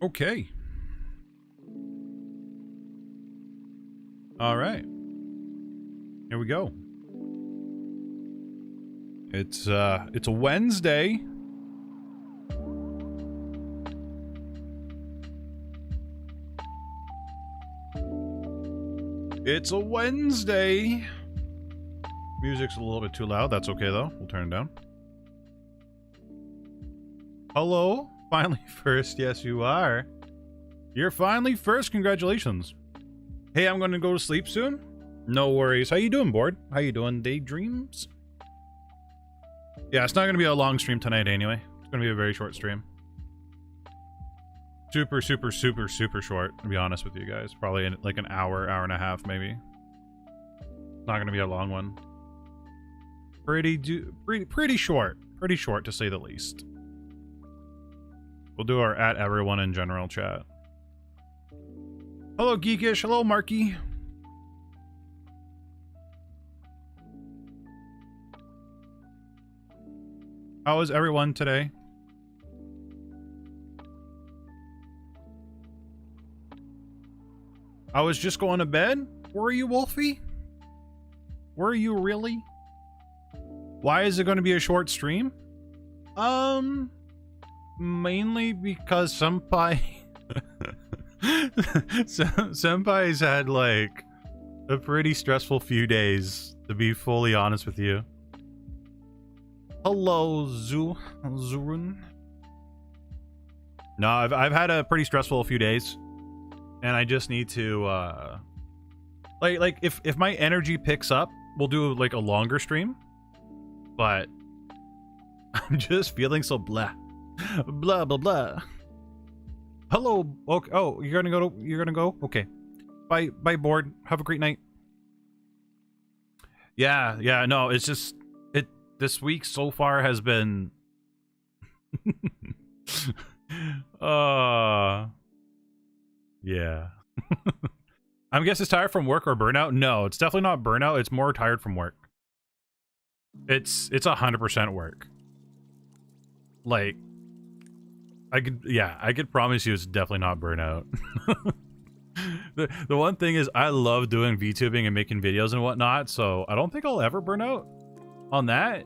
Okay. All right. Here we go. It's a Wednesday. It's a Wednesday. Music's a little bit too loud. That's okay though. We'll turn it down. Hello? Finally first. Yes, you are. You're finally first. Congratulations. Hey, I'm going to go to sleep soon. No worries. How you doing, Board? How you doing, Daydreams? Yeah, it's not going to be a long stream tonight anyway. It's going to be a very short stream. Super short, to be honest with you guys. Probably in like an hour, hour and a half, maybe. Not going to be a long one. Pretty short. Pretty short, to say the least. We'll do our at everyone in general chat. Hello, Geekish. Hello, Marky. How is everyone today? I was just going to bed. Were you, Wolfie? Were you really? Why is it going to be a short stream? Mainly because Senpai... Senpai's had, like, a pretty stressful few days, to be fully honest with you. Hello, Zurun. No, I've had a pretty stressful few days. And I just need to, like if my energy picks up, we'll do like a longer stream. But I'm just feeling so blah, blah blah blah. Hello. Okay. Oh, you're gonna go. Okay. Bye, Board. Have a great night. Yeah. No, it's just this week so far has been. Yeah. I guess it's tired from work or burnout. No, it's definitely not burnout. It's more tired from work. It's 100% work. Like, I could promise you it's definitely not burnout. The one thing is I love doing VTubing and making videos and whatnot, so I don't think I'll ever burn out on that.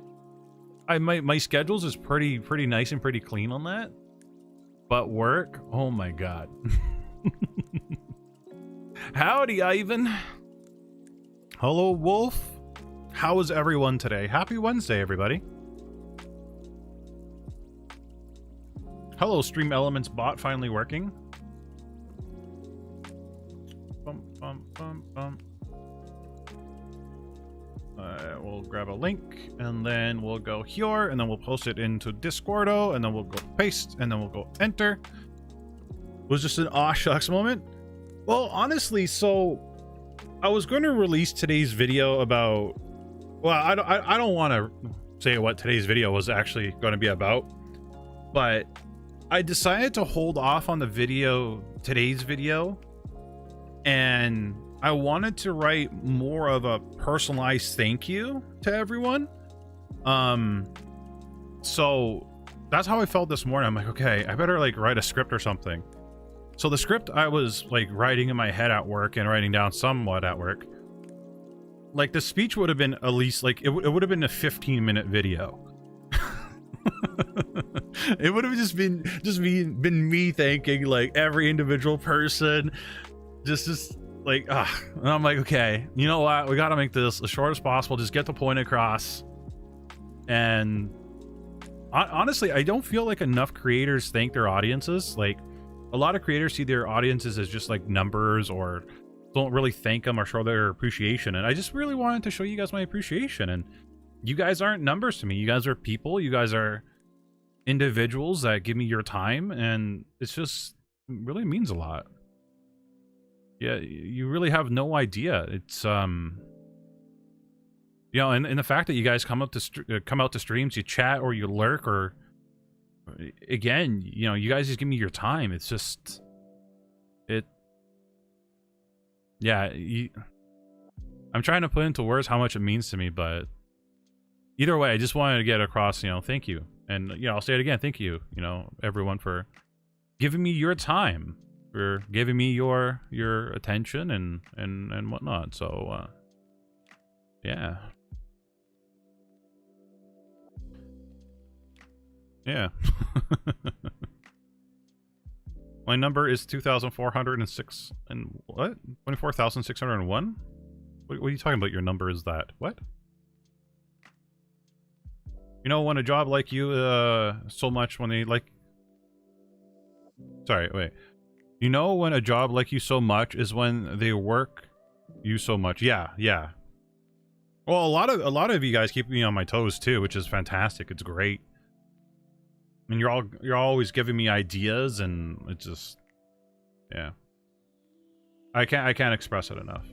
My schedules is pretty nice and pretty clean on that. But work, oh my god. Howdy, Ivan. Hello, Wolf. How is everyone today? Happy Wednesday, everybody. Hello, Stream Elements bot finally working. We'll grab a link, and then we'll go here, and then we'll post it into Discordo, and then we'll go paste, and then we'll go enter. It was just an aw shucks moment. Well, honestly, so I was going to release today's video about, well, I don't want to say what today's video was actually going to be about, but I decided to hold off on the video, today's video, and I wanted to write more of a personalized thank you to everyone. So that's how I felt this morning. I'm like, okay, I better like write a script or something. So the script I was like writing in my head at work and writing down somewhat at work, like the speech would have been at least like, it would have been a 15-minute video. It would have just been me thanking like every individual person, just like, and I'm like, okay, you know what? We got to make this as short as possible. Just get the point across. And honestly, I don't feel like enough creators thank their audiences. Like, a lot of creators see their audiences as just like numbers or don't really thank them or show their appreciation. And I just really wanted to show you guys my appreciation. And you guys aren't numbers to me. You guys are people. You guys are individuals that give me your time. And it's just, it really means a lot. Yeah, you really have no idea. It's, you know, and the fact that you guys come out to streams, you chat or you lurk or, again, you know, you guys just give me your time. It's just, yeah, I'm trying to put into words how much it means to me, but either way, I just wanted to get across, you know, thank you. And, you know, I'll say it again, thank you, you know, everyone for giving me your time, for giving me your attention and whatnot. So yeah. Yeah. My number is 2,406 and what? 24,601? What are you talking about? Your number is that? What? You know, when a job like you so much when they like... Sorry, wait. You know when a job like you so much is when they work you so much. Yeah, yeah. Well, a lot of you guys keep me on my toes too, which is fantastic. It's great. I mean, you're always giving me ideas, and it's just, yeah. I can't express it enough.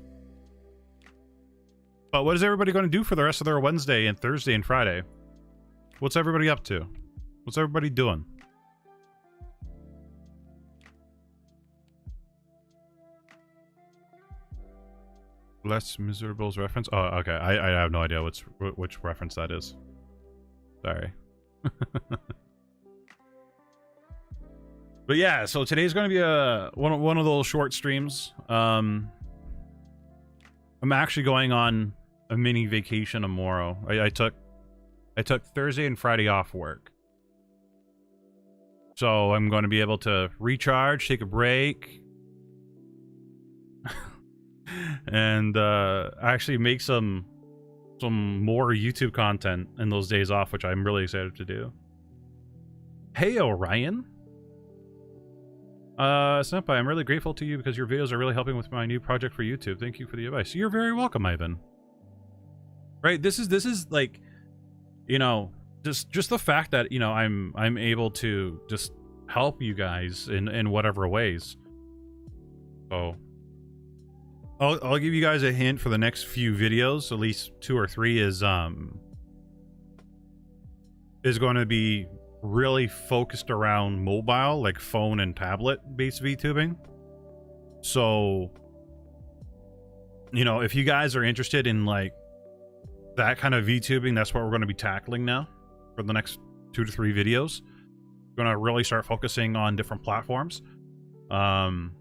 But what is everybody going to do for the rest of their Wednesday and Thursday and Friday? What's everybody up to? What's everybody doing? Less Miserables reference? Oh, okay. I have no idea which reference that is. Sorry. But yeah, so today's going to be one of those short streams. I'm actually going on a mini vacation tomorrow. I took Thursday and Friday off work. So I'm going to be able to recharge, take a break, and actually make some more YouTube content in those days off, which I'm really excited to do. Hey, Orion. Senpai, I'm really grateful to you because your videos are really helping with my new project for YouTube. Thank you for the advice. You're very welcome, Ivan. Right, this is like, you know, just the fact that, you know, I'm able to just help you guys in whatever ways. So I'll give you guys a hint for the next few videos. At least 2 or 3 is going to be really focused around mobile, like phone and tablet based VTubing. So, you know, if you guys are interested in like that kind of VTubing, that's what we're going to be tackling now for the next 2 to 3 videos. We're going to really start focusing on different platforms. I'm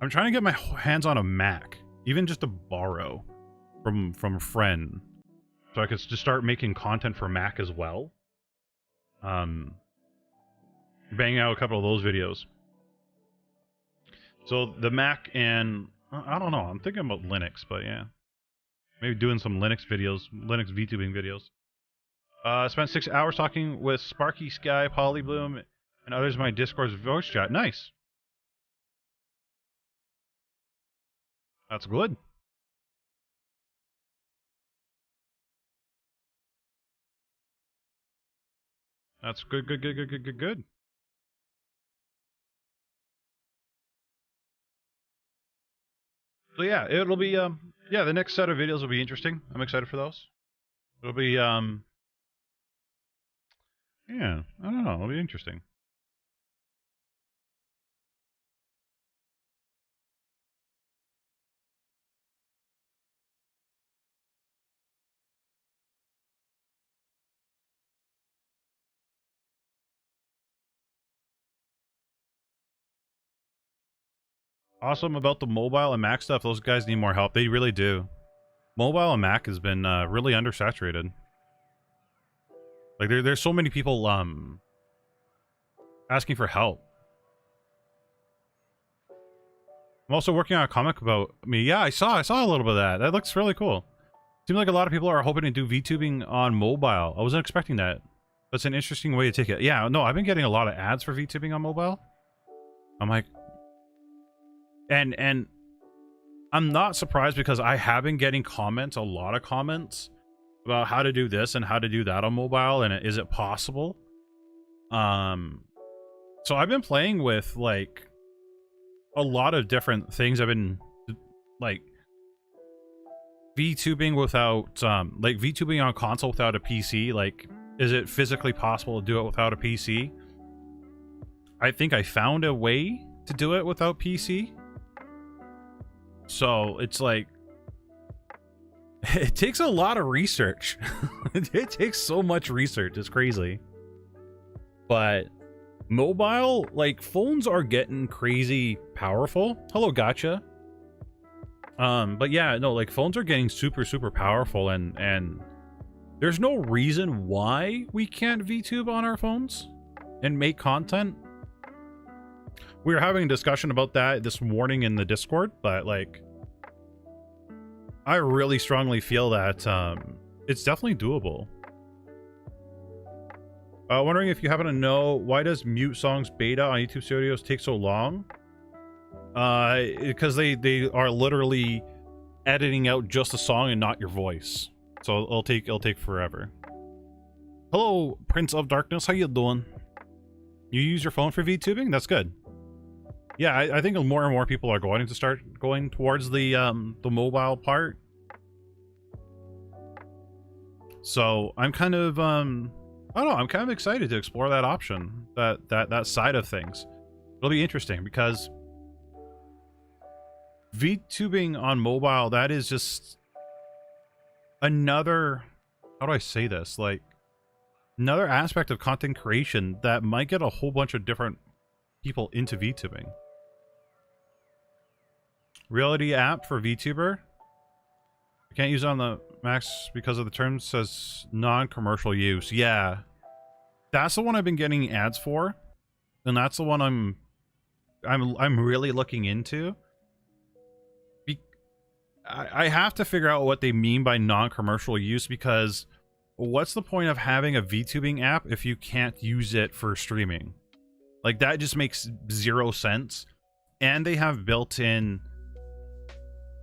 trying to get my hands on a Mac, even just to borrow from a friend, so I could just start making content for Mac as well. Banging out a couple of those videos. So the Mac, and I don't know, I'm thinking about Linux, but yeah, maybe doing some Linux videos, Linux VTubing videos. I spent 6 hours talking with Sparky Sky, Polybloom, and others in my Discord's voice chat. Nice. That's good. That's good. So yeah, it'll be yeah, the next set of videos will be interesting. I'm excited for those. It'll be yeah, I don't know, it'll be interesting. Awesome about the mobile and Mac stuff, those guys need more help. They really do. Mobile and Mac has been really undersaturated. Like there's so many people asking for help. I'm also working on a comic about me. Yeah, I saw a little bit of that. That looks really cool. Seems like a lot of people are hoping to do VTubing on mobile. I wasn't expecting that. That's an interesting way to take it. Yeah, no, I've been getting a lot of ads for VTubing on mobile. I'm like, and I'm not surprised because I have been getting comments, a lot of comments about how to do this and how to do that on mobile, and is it possible? So I've been playing with like a lot of different things. I've been like VTubing without like VTubing on console without a PC. Like, is it physically possible to do it without a PC? I think I found a way to do it without PC. So it's like, it takes a lot of research. It takes so much research. It's crazy. But Mobile, like, phones are getting crazy powerful. Hello, gotcha. But yeah, no, like, phones are getting super, super powerful, and there's no reason why we can't VTube on our phones and make content. We were having a discussion about that this morning in the Discord, but, like, I really strongly feel that it's definitely doable. Wondering if you happen to know, why does mute songs beta on YouTube Studios take so long? Because they are literally editing out just the song and not your voice, so it'll take forever. Hello, Prince of Darkness, how you doing? You use your phone for VTubing? That's good. Yeah, I think more and more people are going to start going towards the mobile part. So I'm kind of I don't know, I'm kind of excited to explore that option, that side of things. It'll be interesting because VTubing on mobile, that is just another, how do I say this? Like, another aspect of content creation that might get a whole bunch of different people into VTubing. Reality app for VTuber. I can't use it on the Max because of the term says non-commercial use. Yeah. That's the one I've been getting ads for. And that's the one I'm really looking into. I have to figure out what they mean by non-commercial use, because what's the point of having a VTubing app if you can't use it for streaming? Like, that just makes zero sense. And they have built-in,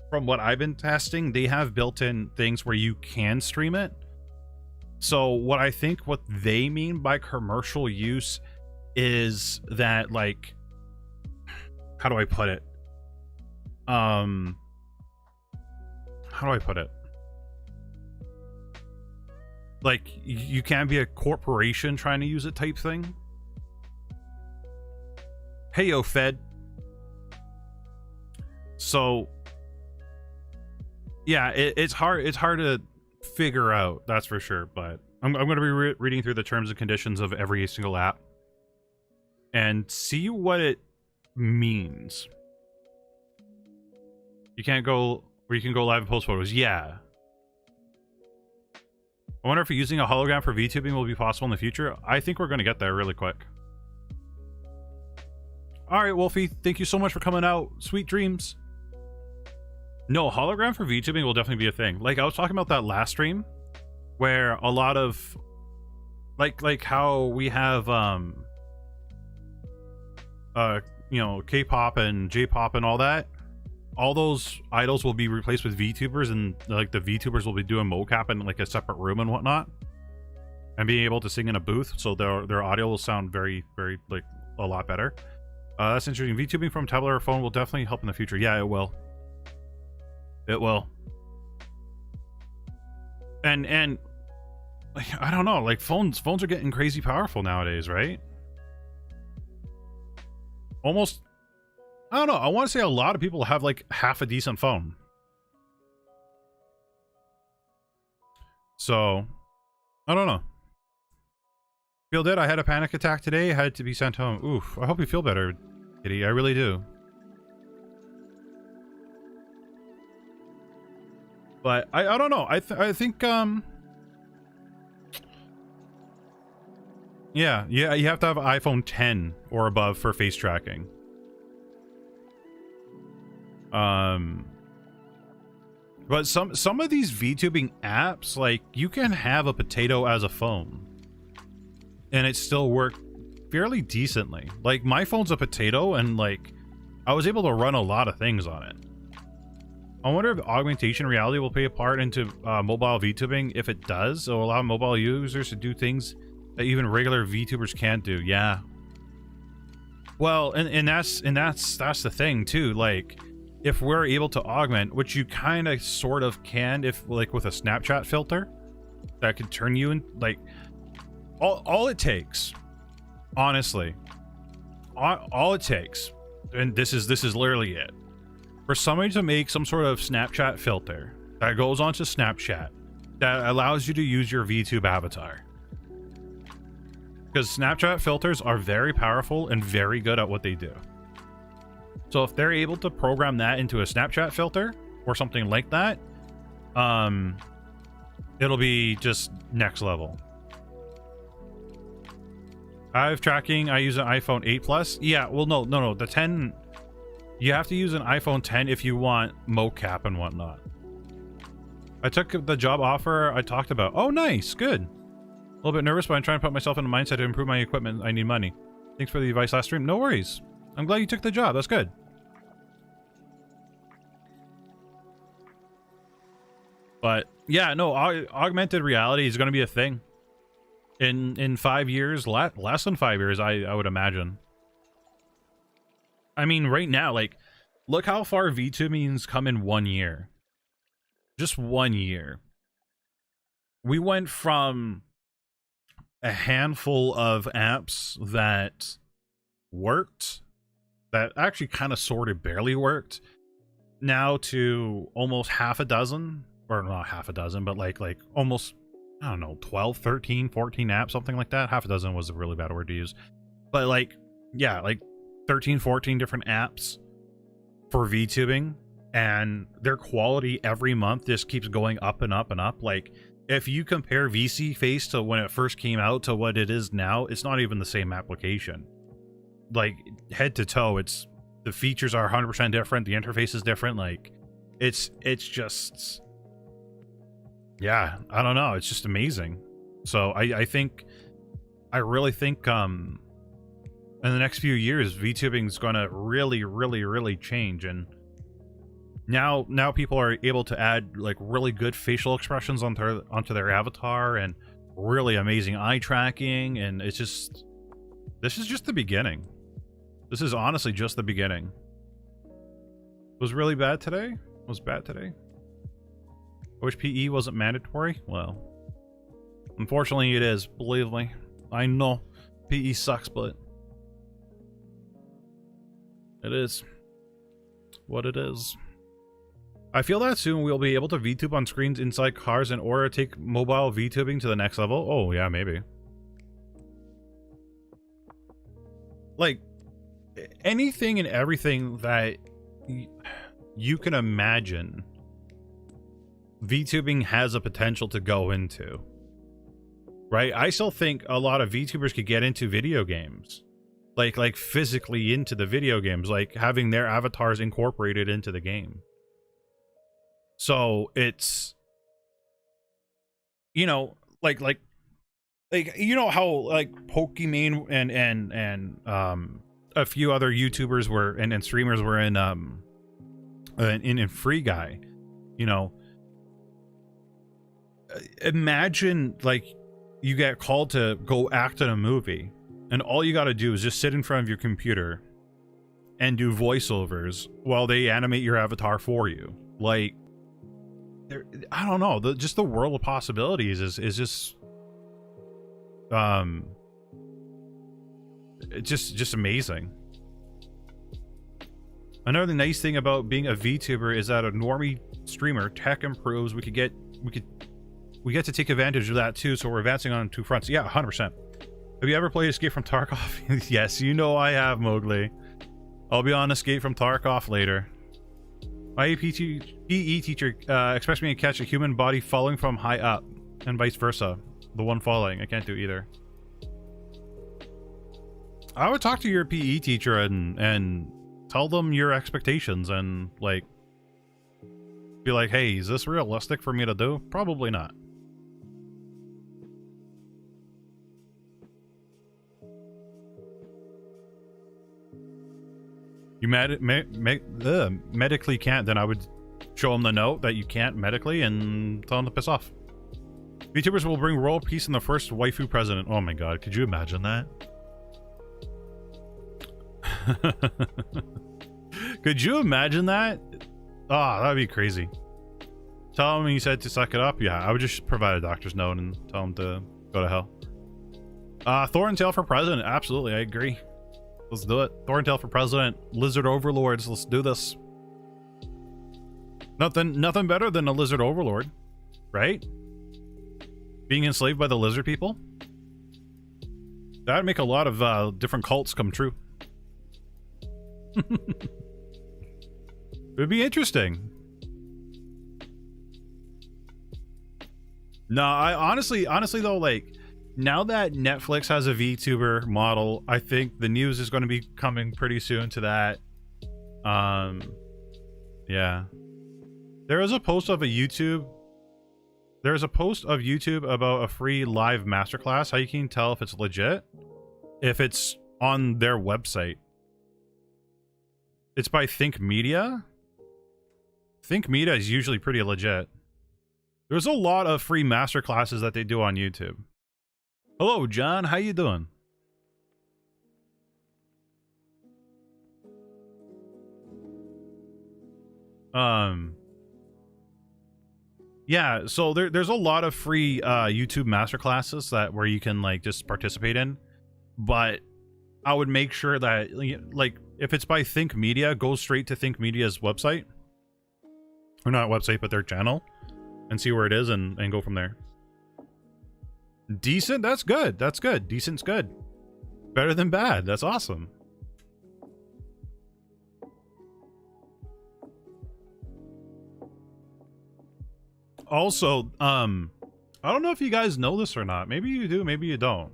from what I've been testing, they have built-in things where you can stream it. So what I think what they mean by commercial use is that, like, how do I put it? How do I put it? Like, you can't be a corporation trying to use it type thing. Hey, yo, Fed. So, yeah, it's hard to figure out, that's for sure. But I'm going to be reading through the terms and conditions of every single app and see what it means. You can't go, or you can go live and post photos. Yeah. I wonder if using a hologram for VTubing will be possible in the future. I think we're going to get there really quick. All right, Wolfie, thank you so much for coming out. Sweet dreams. No, hologram for VTubing will definitely be a thing. Like, I was talking about that last stream, where a lot of, like how we have, you know, K-pop and J-pop and all that. All those idols will be replaced with VTubers, and like the VTubers will be doing mocap in like a separate room and whatnot, and being able to sing in a booth, so their audio will sound very, very, like, a lot better. That's interesting. VTubing from tablet or phone will definitely help in the future. Yeah, it will. It will. And like, I don't know, like, phones are getting crazy powerful nowadays, right? Almost, I don't know, I want to say a lot of people have like half a decent phone. So, I don't know. Feel dead. I had a panic attack today. Had to be sent home. Oof. I hope you feel better, Kitty. I really do. But I don't know. I think yeah, you have to have iPhone 10 or above for face tracking. But some of these VTubing apps, like, you can have a potato as a phone and it still work fairly decently. Like, my phone's a potato, and like, I was able to run a lot of things on it. I wonder if augmentation reality will play a part into mobile VTubing. If it does, it'll allow mobile users to do things that even regular VTubers can't do. Yeah. Well, and that's the thing too. Like, if we're able to augment, which you kind of sort of can, if like with a Snapchat filter that could turn you in, like, all it takes, honestly, all it takes, and this is literally it, for somebody to make some sort of Snapchat filter that goes onto Snapchat that allows you to use your VTube avatar. because Snapchat filters are very powerful and very good at what they do. So if they're able to program that into a Snapchat filter or something like that, it'll be just next level. Hive tracking, I use an iPhone 8 Plus. Yeah, well, no. The 10, you have to use an iPhone 10 if you want mocap and whatnot. I took the job offer I talked about. Oh, nice. Good. A little bit nervous, but I'm trying to put myself in the mindset to improve my equipment. I need money. Thanks for the advice last stream. No worries. I'm glad you took the job. That's good. But yeah, no, augmented reality is going to be a thing in 5 years, less than 5 years, I would imagine. I mean, right now, like, look how far VTubing's come in 1 year. Just 1 year. We went from a handful of apps that worked, that actually kind of sort of barely worked, now to almost half a dozen, or not half a dozen, but like almost, I don't know, 12, 13, 14 apps, something like that. Half a dozen was a really bad word to use. But like, yeah, like 13, 14 different apps for VTubing, and their quality every month just keeps going up and up and up. Like, if you compare VC Face to when it first came out to what it is now, it's not even the same application. Like, head to toe, it's, the features are 100% different, the interface is different, like, it's just, yeah, I don't know, it's just amazing. So I really think in the next few years VTubing is going to really change. And now people are able to add like really good facial expressions onto their avatar, and really amazing eye tracking, and it's just, this is just the beginning. This is honestly just the beginning. Was really bad today? Was bad today? I wish PE wasn't mandatory. Well, unfortunately it is, believe me. I know PE sucks, but it is what it is. I feel that soon we'll be able to VTube on screens inside cars in order to take mobile VTubing to the next level. Oh yeah, maybe. Like, anything and everything that you can imagine VTubing has a potential to go into, right? I still think a lot of VTubers could get into video games, like physically into the video games, like having their avatars incorporated into the game. So it's, you know, like you know how like Pokimane and a few other YouTubers were and streamers were in Free Guy, you know. Imagine like you get called to go act in a movie, and all you got to do is just sit in front of your computer and do voiceovers while they animate your avatar for you. Like, I don't know, just the world of possibilities is just it's just amazing. Another nice thing about being a VTuber is that a normie streamer, tech improves. We get to take advantage of that too, so we're advancing on two fronts. Yeah, 100%. Have you ever played Escape from Tarkov? Yes, you know I have, Mowgli. I'll be on Escape from Tarkov later. My PE teacher expects me to catch a human body falling from high up, and vice versa. The one falling, I can't do either. I would talk to your PE teacher and tell them your expectations, and like be like, hey, is this realistic for me to do? Probably not. You medically can't, then I would show them the note that you can't medically and tell them to piss off. VTubers will bring world peace in the first waifu president. Oh my god, could you imagine that? Could you imagine that? Oh, that'd be crazy. Tell him he said to suck it up. Yeah, I would just provide a doctor's note and tell him to go to hell. Thor and Tail for president. Absolutely, I agree. Let's do it. Thor and Tail for president. Lizard overlords. Let's do this. Nothing better than a lizard overlord, right? Being enslaved by the lizard people. That'd make a lot of different cults come true. It'd be interesting. No, I honestly though, like, now that Netflix has a VTuber model, I think the news is going to be coming pretty soon to that. Yeah. There is a post of YouTube about a free live masterclass. How you can tell if it's legit? If it's on their website. It's by Think Media. Think Media is usually pretty legit. There's a lot of free masterclasses that they do on YouTube. Hello, John. How you doing? Yeah, so there's a lot of free YouTube masterclasses that where you can like just participate in, but I would make sure that, like, if it's by Think Media, go straight to Think Media's website, or not website, but their channel, and see where it is, and go from there. Decent, that's good. That's good. Decent's good. Better than bad. That's awesome. Also, I don't know if you guys know this or not. Maybe you do, maybe you don't.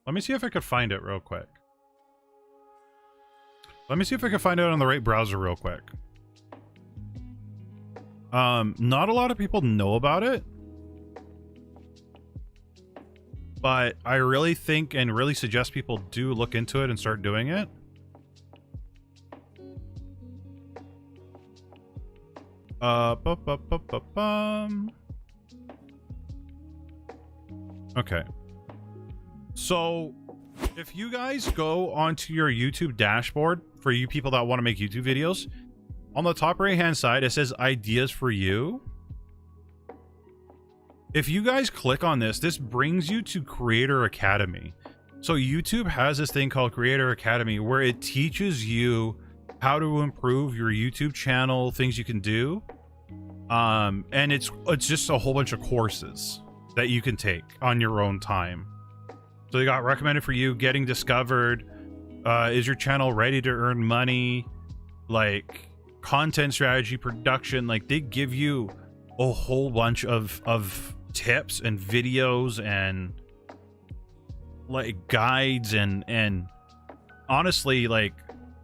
Let me see if I could find it real quick. Let me see if I can find it on the right browser real quick. Not a lot of people know about it, but I really think and really suggest people do look into it and start doing it. Okay. So, if you guys go onto your YouTube dashboard, for you people that want to make YouTube videos, on the top right hand side, it says ideas for you. If you guys click on this, this brings you to Creator Academy. So YouTube has this thing called Creator Academy where it teaches you how to improve your YouTube channel, things you can do. And it's just a whole bunch of courses that you can take on your own time. So they got recommended for you, getting discovered, is your channel ready to earn money, like content strategy, production. Like, they give you a whole bunch of tips and videos and like guides, and honestly, like,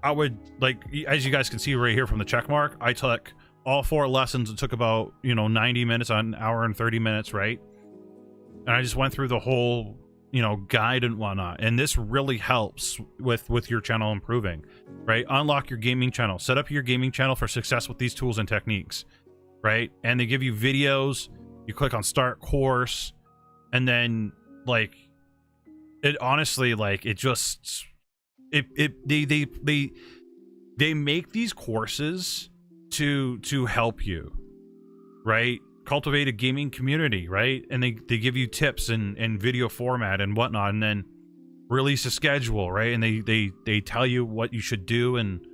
I would, like, as you guys can see right here from the check mark, I took all 4 lessons. It took about, 90 minutes, an hour and 30 minutes, right? And I just went through the whole, guide and whatnot. And this really helps with your channel improving, right? Unlock your gaming channel. Set up your gaming channel for success with these tools and techniques, right? And they give you videos. You click on Start Course, and then, like, it honestly, like, it just, they make these courses to help you, right? Cultivate a gaming community, right? And they give you tips in video format and whatnot, and then release a schedule, right? And they tell you what you should do, and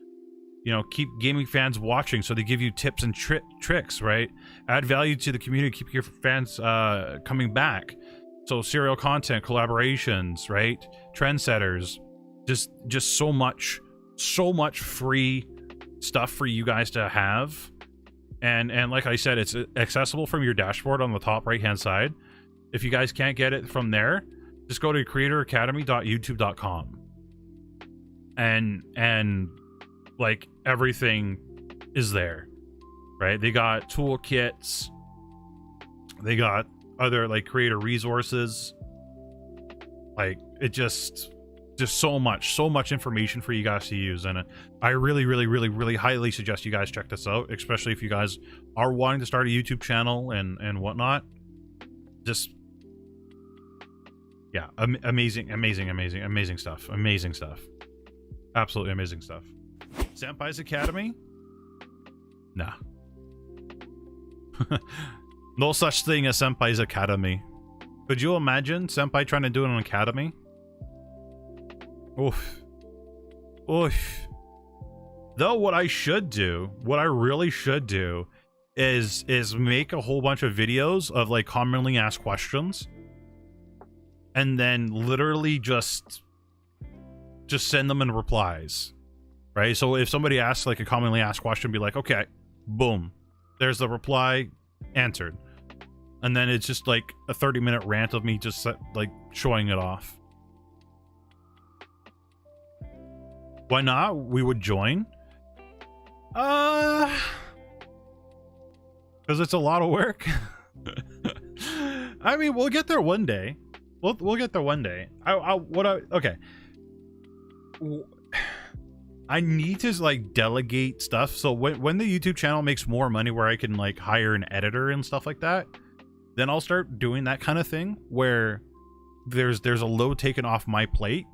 keep gaming fans watching. So they give you tips and tricks, right? Add value to the community, keep your fans coming back. So serial content, collaborations, right? Trendsetters, just so much free stuff for you guys to have. And like I said, it's accessible from your dashboard on the top right hand side. If you guys can't get it from there, just go to creatoracademy.youtube.com, and like, everything is there, right? They got toolkits, they got other like creator resources, like, it just so much information for you guys to use. And I really highly suggest you guys check this out, especially if you guys are wanting to start a YouTube channel and whatnot. Just, yeah, amazing stuff. Amazing stuff. Absolutely amazing stuff. Senpai's Academy? Nah. No such thing as Senpai's Academy. Could you imagine Senpai trying to do an academy? Oof. Oof. Though what I really should do is make a whole bunch of videos of like commonly asked questions, and then literally just send them in replies, right? So if somebody asks like a commonly asked question, be like, okay, boom, there's the reply, answered. And then it's just like a 30-minute rant of me just like showing it off. Why not? We would join. Because it's a lot of work. I mean, we'll get there one day. We'll get there one day. Okay. I need to like delegate stuff. So when the YouTube channel makes more money where I can like hire an editor and stuff like that, then I'll start doing that kind of thing where there's a load taken off my plate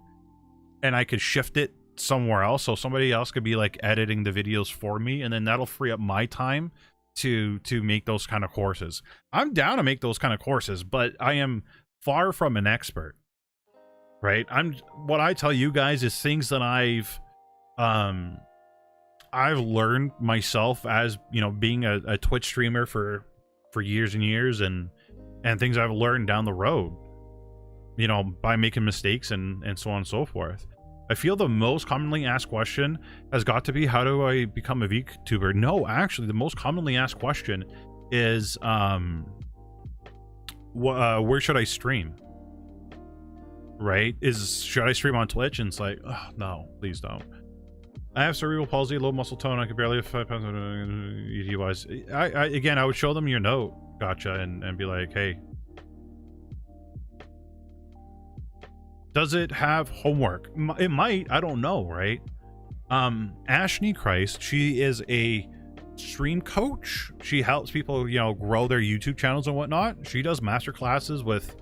and I could shift it somewhere else, so somebody else could be like editing the videos for me, and then that'll free up my time to make those kind of courses. I'm down to make those kind of courses, but I am far from an expert, right? What I tell you guys is things that I've learned myself as, you know, being a Twitch streamer for years and years, and things I've learned down the road, you know, by making mistakes and so on and so forth. I feel the most commonly asked question has got to be, how do I become a VTuber? No, actually, the most commonly asked question is, where should I stream? Right? Should I stream on Twitch? And it's like, oh, no, please don't. I have cerebral palsy, low muscle tone. I could barely lift 5 pounds. ED-wise, again, I would show them your note, gotcha, and be like, hey, does it have homework? It might. I don't know, right? Ashney Christ, she is a stream coach. She helps people, you know, grow their YouTube channels and whatnot. She does master classes with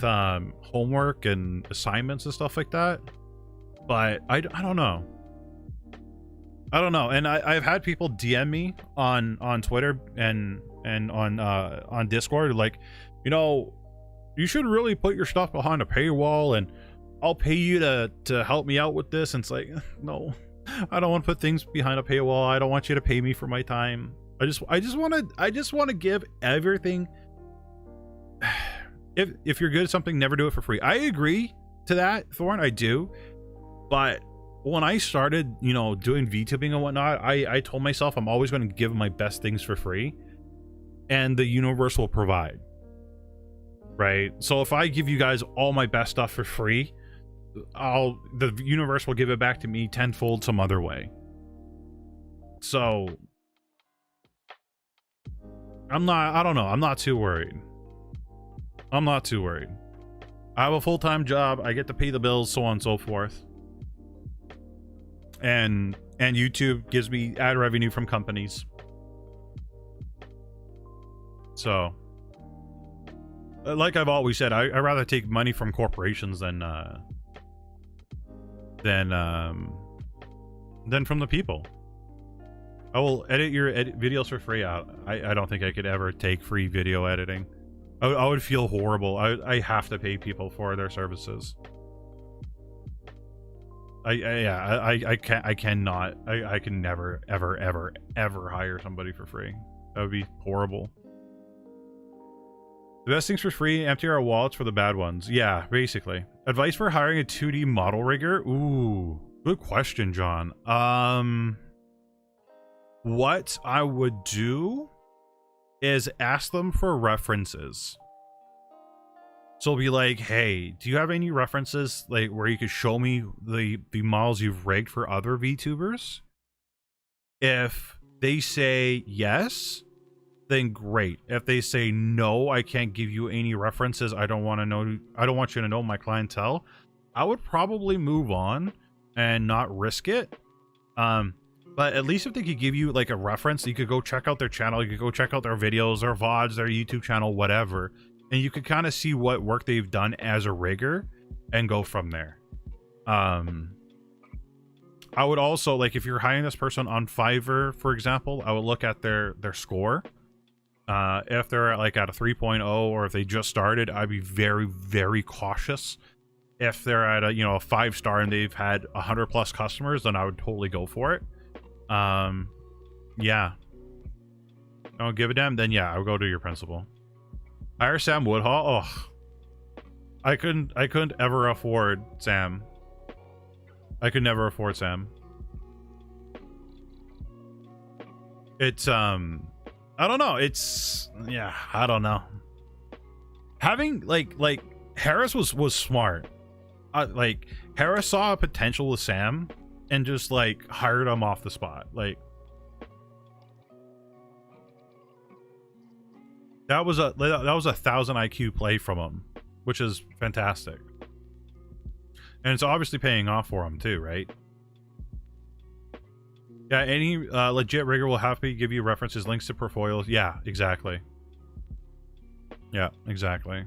homework and assignments and stuff like that. But I don't know. I don't know. And I've had people DM me on Twitter and on Discord, like, you know, you should really put your stuff behind a paywall and I'll pay you to help me out with this. And it's like, no, I don't want to put things behind a paywall. I don't want you to pay me for my time. I just want to give everything. If you're good at something, never do it for free. I agree to that, Thorn. I do. But when I started, you know, doing VTubing and whatnot, I told myself I'm always going to give my best things for free, and the universe will provide. Right? So if I give you guys all my best stuff for free, the universe will give it back to me tenfold some other way. So I don't know. I'm not too worried. I'm not too worried. I have a full-time job. I get to pay the bills, so on and so forth. And YouTube gives me ad revenue from companies. So, like I've always said, I'd rather take money from corporations than from the people. I will edit your videos for free. I don't think I could ever take free video editing. I would feel horrible. I have to pay people for their services. I cannot. I can never ever hire somebody for free. That would be horrible. The best things for free, empty our wallets for the bad ones. Yeah, basically. Advice for hiring a 2D model rigger? Ooh, good question, John. What I would do is ask them for references. So be like, hey, do you have any references like where you could show me the models you've rigged for other VTubers? If they say yes, then great. If they say no, I can't give you any references, I don't want you to know my clientele, I would probably move on and not risk it. But at least if they could give you like a reference, you could go check out their channel, you could go check out their videos, their VODs, their YouTube channel, whatever, and you could kind of see what work they've done as a rigger and go from there. I would also, like, if you're hiring this person on Fiverr, for example, I would look at their score. If they're like at a 3.0 or if they just started, I'd be very, very cautious. If they're at a, a 5-star and they've had 100+ customers, then I would totally go for it. Yeah. Don't give a damn, then yeah, I would go to your principal. Hire Sam Woodhall. Oh, I couldn't ever afford Sam. I could never afford Sam. It's I don't know. It's yeah, I don't know. Having like Harris was smart. Like Harris saw a potential with Sam and just like hired him off the spot. Like that was a 1,000 IQ play from him, which is fantastic. And it's obviously paying off for him too, right? Yeah, any legit rigger will happily give you references, links to portfolios. Yeah, exactly. Yeah, exactly.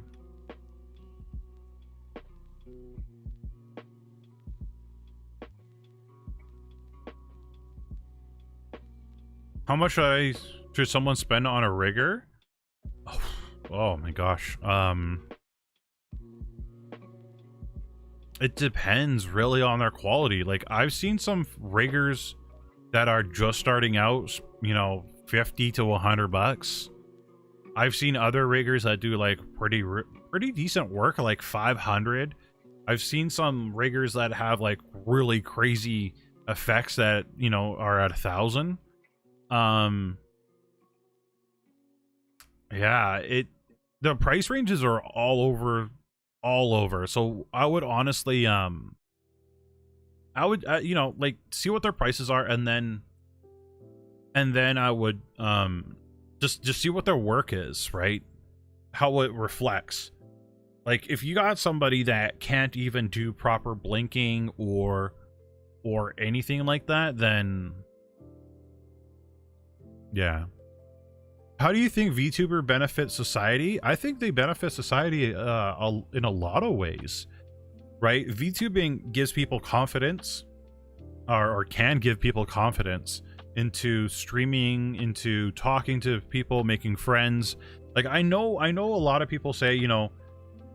How much should someone spend on a rigger? Oh my gosh. It depends really on their quality. Like I've seen some riggers that are just starting out, you know, 50 to 100 bucks. I've seen other riggers that do like pretty decent work, like 500. I've seen some riggers that have like really crazy effects that, you know, are at 1,000. Yeah, the price ranges are all over. So I would honestly I would you know, like see what their prices are, and then I would just see what their work is, right? How it reflects. Like if you got somebody that can't even do proper blinking or anything like that, then yeah. How do you think VTuber benefits society? I think they benefit society in a lot of ways, right? VTubing gives people confidence, or can give people confidence into streaming, into talking to people, making friends. Like I know a lot of people say, you know,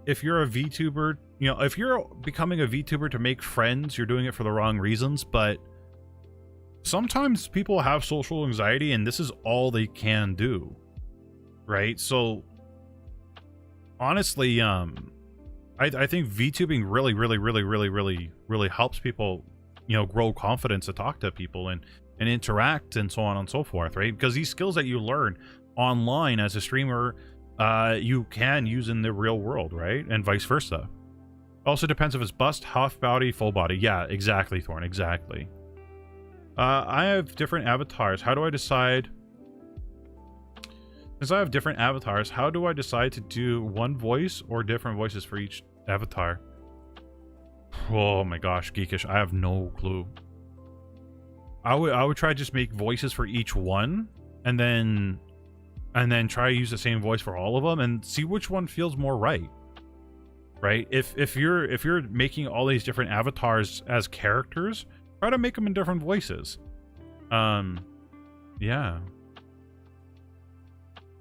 if you're a VTuber, you know, if you're becoming a VTuber to make friends, you're doing it for the wrong reasons. But sometimes people have social anxiety and this is all they can do, right? So honestly, I think VTubing really helps people, you know, grow confidence to talk to people and interact and so on and so forth, right? Because these skills that you learn online as a streamer, you can use in the real world, right? And vice versa. Also depends if it's bust, half body, full body. Yeah, exactly, Thorn, exactly. I have different avatars. How do I decide? Since I have different avatars, how do I decide to do one voice or different voices for each avatar? Oh my gosh, Geekish, I have no clue. I would try to just make voices for each one, and then try to use the same voice for all of them and see which one feels more right. Right? If you're making all these different avatars as characters, try to make them in different voices. Yeah.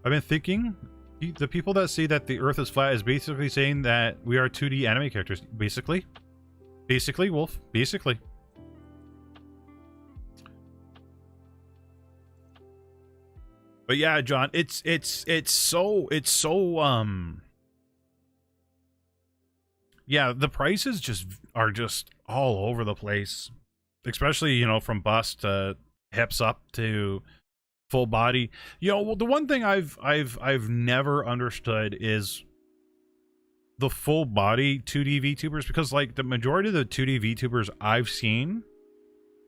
I've been thinking, the people that say that the Earth is flat is basically saying that we are 2D anime characters. Basically, Wolf. Basically. But yeah, John, it's so yeah, the prices are just all over the place. Especially, you know, from bust to hips up to full body. You know, the one thing I've never understood is the full body 2D VTubers, because like the majority of the 2D VTubers I've seen,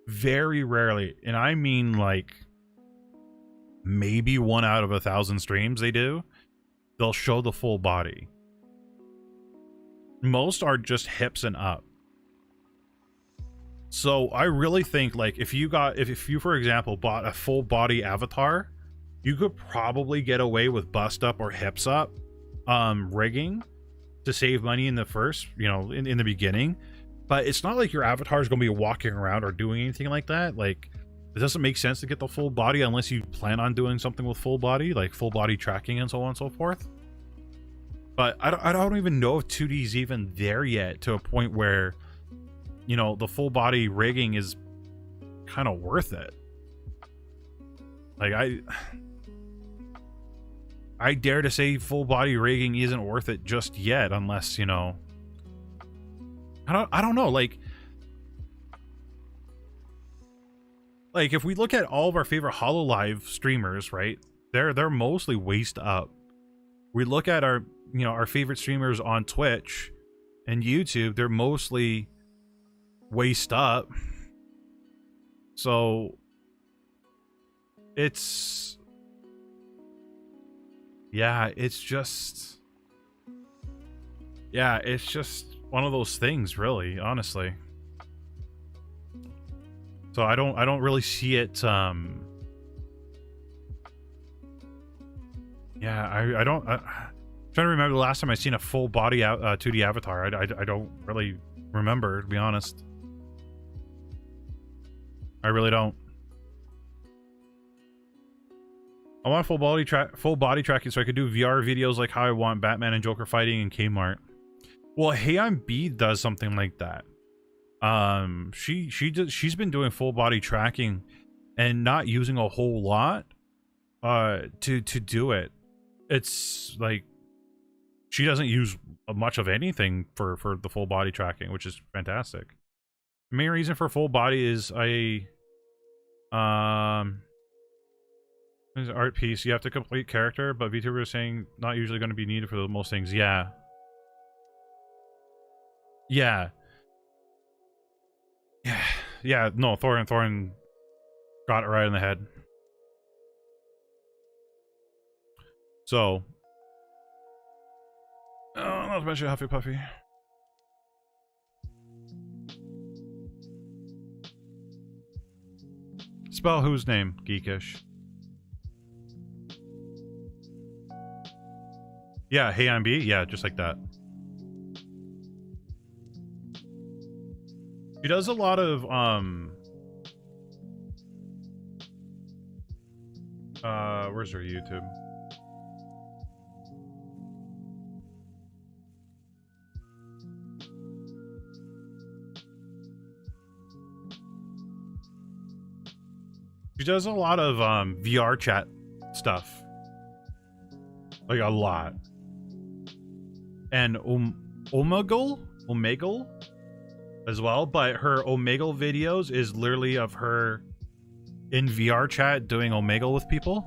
very rarely, and I mean like maybe 1 out of 1,000 streams they'll show the full body. Most are just hips and up. So I really think, like, if you for example bought a full body avatar, you could probably get away with bust up or hips up rigging to save money in the first, you know, in the beginning. But it's not like your avatar is going to be walking around or doing anything like that. Like, it doesn't make sense to get the full body unless you plan on doing something with full body, like full body tracking and so on and so forth. But I don't even know if 2D is even there yet to a point where, you know, the full body rigging is kind of worth it. Like, I dare to say full body rigging isn't worth it just yet, unless, you know, I don't know, like if we look at all of our favorite HoloLive streamers, right? They're mostly waist up. We look at our, you know, our favorite streamers on Twitch and YouTube, they're mostly waist up. So it's, yeah, it's just one of those things, really, honestly. So I don't really see it. Yeah, I don't. I'm trying to remember the last time I seen a full body 2D avatar. I don't really remember, to be honest. I really don't. I want full body tracking so I could do VR videos like how I want Batman and Joker fighting in Kmart. Well, Hey I'm B does something like that. She's been doing full body tracking and not using a whole lot to do it. It's like she doesn't use much of anything for the full body tracking, which is fantastic. The main reason for full body is it's an art piece. You have to complete character, but VTuber is saying not usually going to be needed for most things. Yeah. Yeah. Yeah, no, Thorin got it right in the head. So, not to mention Huffy Puffy. Spell whose name? Geekish. Yeah, Hey I'm B. Yeah, just like that. She does a lot of where's her YouTube? She does a lot of VR chat stuff. Like a lot. And Omegle as well, but her Omegle videos is literally of her in VR chat doing Omegle with people.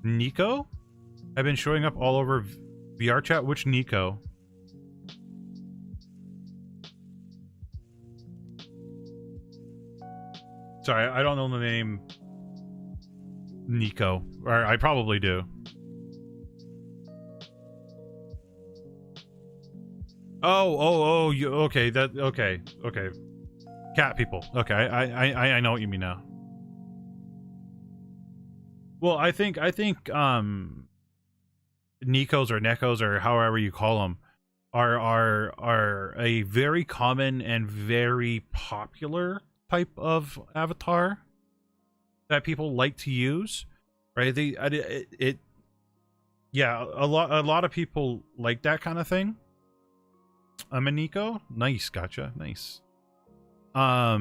Nico? I've been showing up all over VR chat. Which Nico? Sorry, I don't know the name Nico. Or I probably do. Oh, you okay, okay. Cat people. Okay, I know what you mean now. Well, I think Nikos or Nekos or however you call them are a very common and very popular type of avatar that people like to use, right? Yeah, a lot of people like that kind of thing. I'm a Nico. Nice, gotcha. Nice. I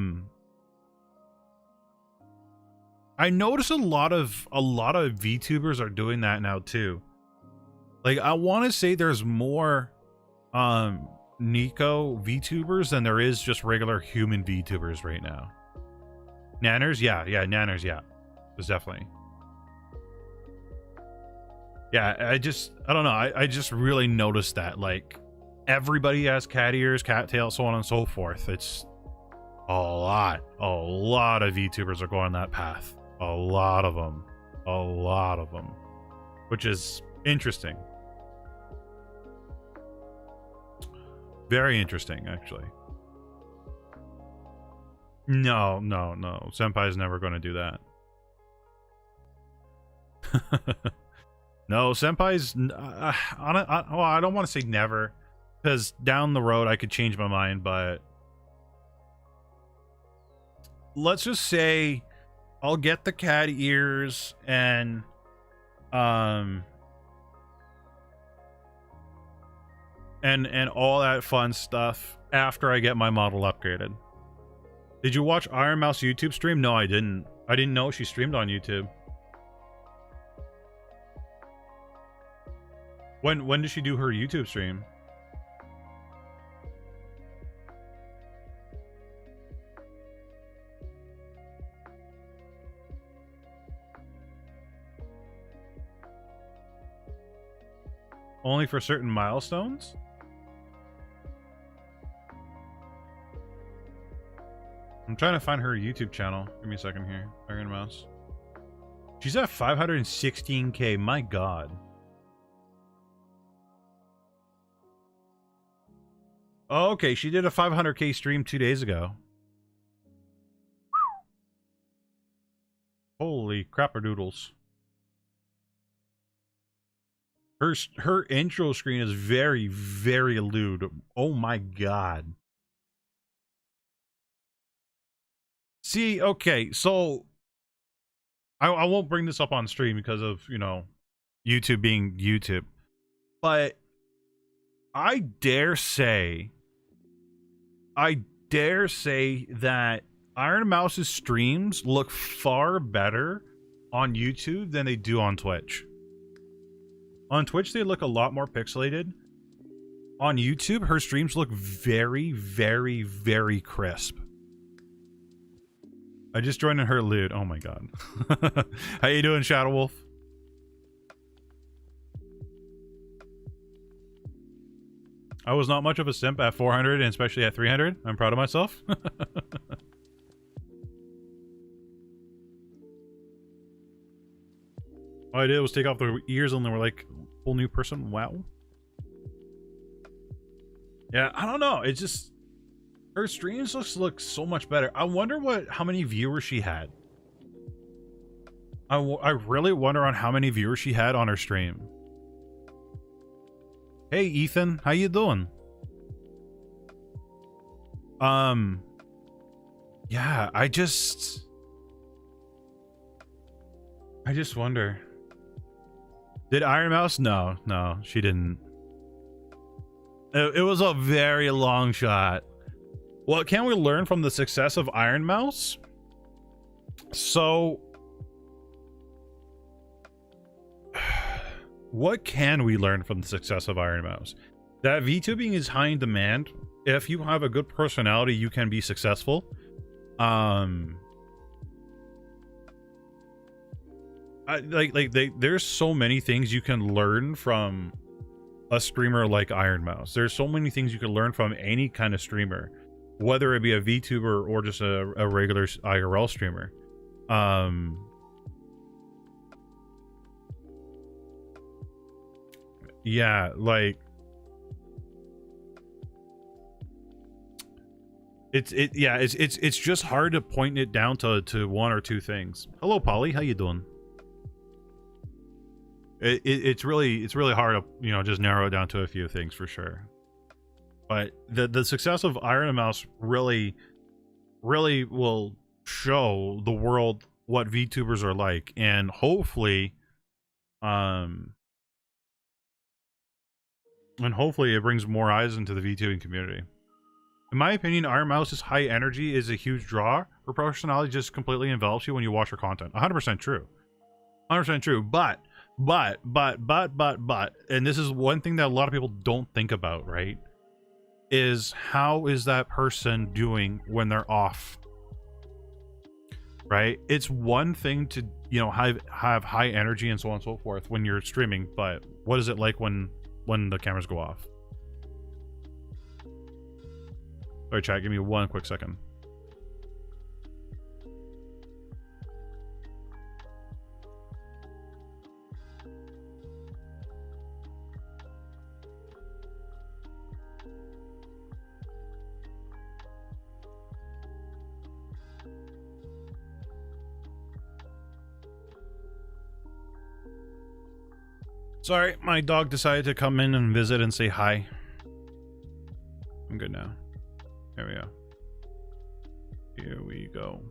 notice a lot of VTubers are doing that now too. Like I want to say there's more Nico VTubers than there is just regular human VTubers right now. Nanners, yeah, Nanners, yeah. There's definitely. Yeah, I don't know. I just really noticed that, like, everybody has cat ears, cattails, so on and so forth. It's a lot of VTubers are going that path. A lot of them, which is interesting. Very interesting, actually. No. Senpai's never going to do that. No, Senpai's... well, I don't want to say never, because down the road I could change my mind, but... let's just say I'll get the cat ears and... and all that fun stuff after I get my model upgraded. Did you watch Iron Mouse YouTube stream? No, I didn't. I didn't know she streamed on YouTube. When did she do her YouTube stream? Only for certain milestones? I'm trying to find her YouTube channel. Give me a second here. Iron Mouse. She's at 516K. My God. Oh, okay. She did a 500K stream 2 days ago. Holy crapperdoodles. Her intro screen is very, very lewd. Oh my God. See, okay, so I won't bring this up on stream because of, you know, YouTube being YouTube. But I dare say that Iron Mouse's streams look far better on YouTube than they do on Twitch. On Twitch, they look a lot more pixelated. On YouTube, her streams look very, very, very crisp. I just joined in her loot. Oh my God. How you doing, Shadow Wolf? I was not much of a simp at 400 and especially at 300. I'm proud of myself. All I did was take off their ears and they were like, whole new person. Wow. Yeah, I don't know. It's just, her streams look so much better. I wonder how many viewers she had. I really wonder on how many viewers she had on her stream. Hey Ethan, how you doing? Yeah, I just wonder. Did Iron Mouse? No, she didn't. It was a very long shot. What can we learn from the success of Iron Mouse? So, what can we learn from the success of Iron Mouse? That VTubing is high in demand. If you have a good personality, you can be successful. There's so many things you can learn from a streamer like Iron Mouse. There's so many things you can learn from any kind of streamer, whether it be a VTuber or just a regular IRL streamer. Yeah, like it's just hard to point it down to one or two things. Hello Polly, how you doing? It's really hard to, you know, just narrow it down to a few things for sure. But the success of Iron Mouse really will show the world what VTubers are like, and hopefully it brings more eyes into the VTubing community. In my opinion, Iron Mouse's high energy is a huge draw. Her personality just completely envelops you when you watch her content. 100% true. 100% true. But, and this is one thing that a lot of people don't think about, right? Is how is that person doing when they're off? Right? It's one thing to, you know, have high energy and so on and so forth when you're streaming, but what is it like when the cameras go off? Sorry, chat, give me one quick second. Sorry, my dog decided to come in and visit and say hi. I'm good now. There we go. Here we go.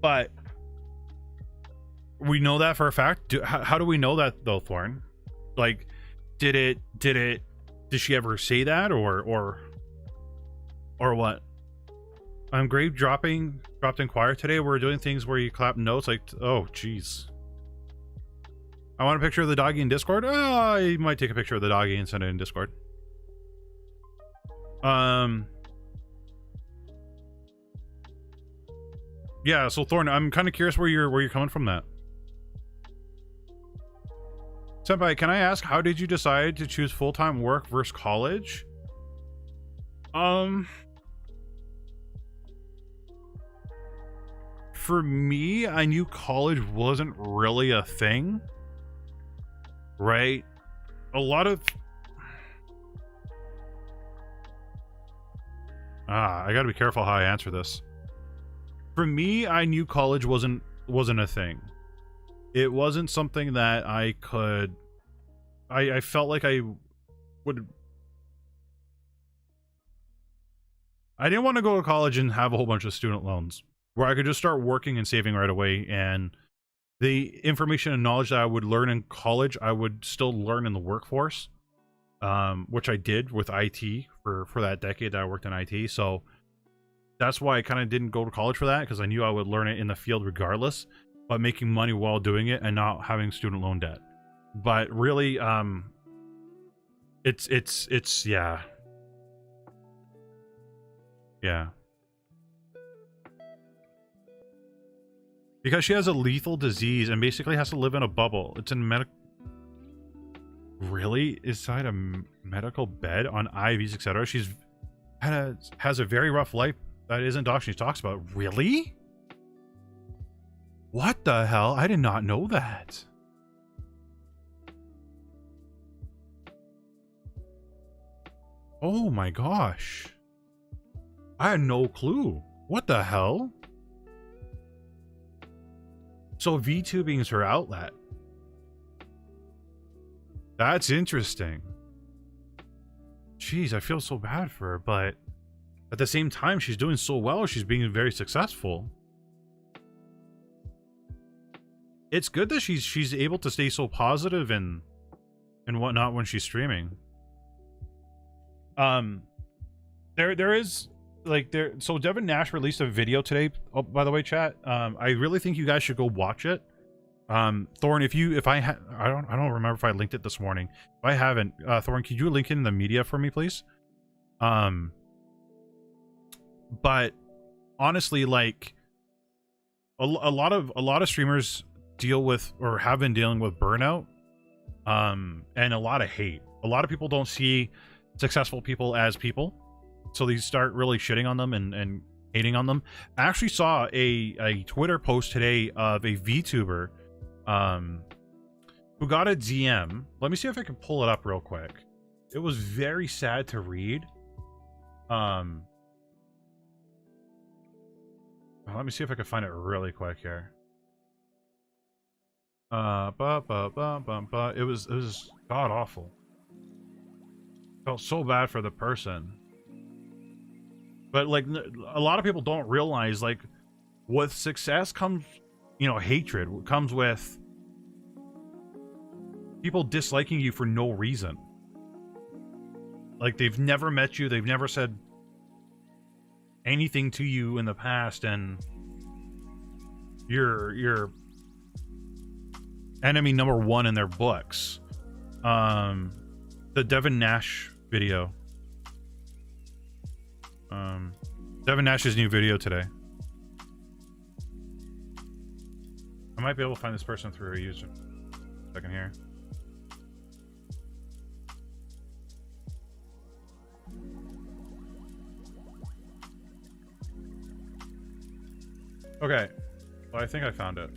But we know that for a fact. How do we know that though, Thorn? Like, did she ever say that or what? I'm Grave dropped in choir today. We're doing things where you clap notes like, oh jeez. I want a picture of the doggy in Discord. I might take a picture of the doggy and send it in Discord. Yeah, so Thorn, I'm kind of curious where you're coming from that. Senpai, can I ask, how did you decide to choose full-time work versus college? For me, I knew college wasn't really a thing, right? A lot of... I gotta be careful how I answer this. For me, I knew college wasn't a thing. It wasn't something that I could... I felt like I would... I didn't want to go to college and have a whole bunch of student loans, where I could just start working and saving right away, and the information and knowledge that I would learn in college, I would still learn in the workforce, which I did with IT for that decade that I worked in IT. So that's why I kind of didn't go to college for that, because I knew I would learn it in the field regardless, but making money while doing it and not having student loan debt. But really, it's yeah. Yeah. Because she has a lethal disease and basically has to live in a bubble. It's in really inside a medical bed on IVs, etc. She's has a very rough life that isn't doc she talks about. Really? What the hell? I did not know that. Oh my gosh. I had no clue. What the hell? So VTubing is her outlet. That's interesting. Jeez, I feel so bad for her, but at the same time, she's doing so well. She's being very successful. It's good that she's able to stay so positive and whatnot when she's streaming. There is like so Devin Nash released a video today. Oh, by the way, chat. I really think you guys should go watch it. Thorn, I don't remember if I linked it this morning. If I haven't, Thorn, could you link it in the media for me, please? But honestly, like a lot of streamers deal with or have been dealing with burnout, and a lot of hate. A lot of people don't see successful people as people, so they start really shitting on them and hating on them. I actually saw a Twitter post today of a VTuber who got a DM. Let me see if I can pull it up real quick. It was very sad to read. Let me see if I can find it really quick here. It was god awful. Felt so bad for the person. But like a lot of people don't realize, like, with success comes, you know, hatred. It comes with people disliking you for no reason. Like, they've never met you, they've never said anything to you in the past, and you're enemy number one in their books. The Devin Nash video. Devin Nash's new video today. I might be able to find this person through a user. Second here. Okay. Well, I think I found it.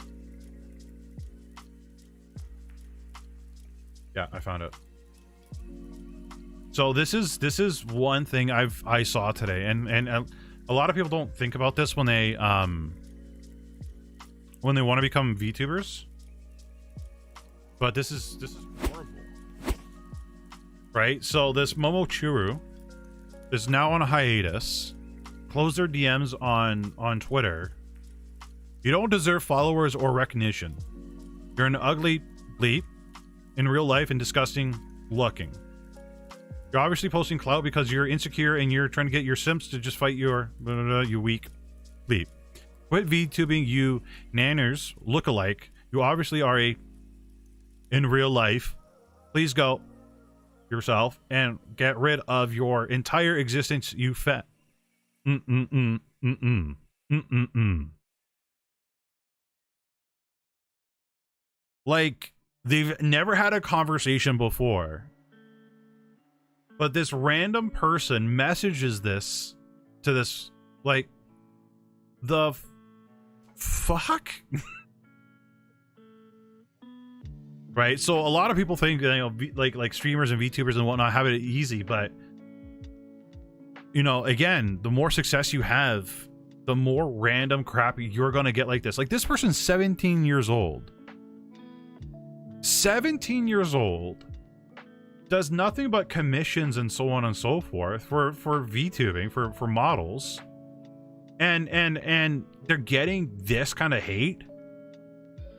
Yeah, I found it. So this is one thing I saw today, and a lot of people don't think about this when they want to become VTubers. But this is horrible. Right? So this Momochuru is now on a hiatus. Closed their DMs on Twitter. You don't deserve followers or recognition. You're an ugly bleep in real life and disgusting looking. You're obviously posting clout because you're insecure and you're trying to get your simps to just fight your you weak bleep. Quit VTubing, you nanners look-alike. You obviously are in real life. Please go yourself and get rid of your entire existence, you fat. Like, They've never had a conversation before. But this random person messages this to this, like, the fuck? Right? So a lot of people think, you know, like streamers and VTubers and whatnot have it easy, but, you know, again, the more success you have, the more random crap you're gonna get like this. Like, this person's 17 years old. 17 years old, does nothing but commissions and so on and so forth for VTubing, for models, and they're getting this kind of hate.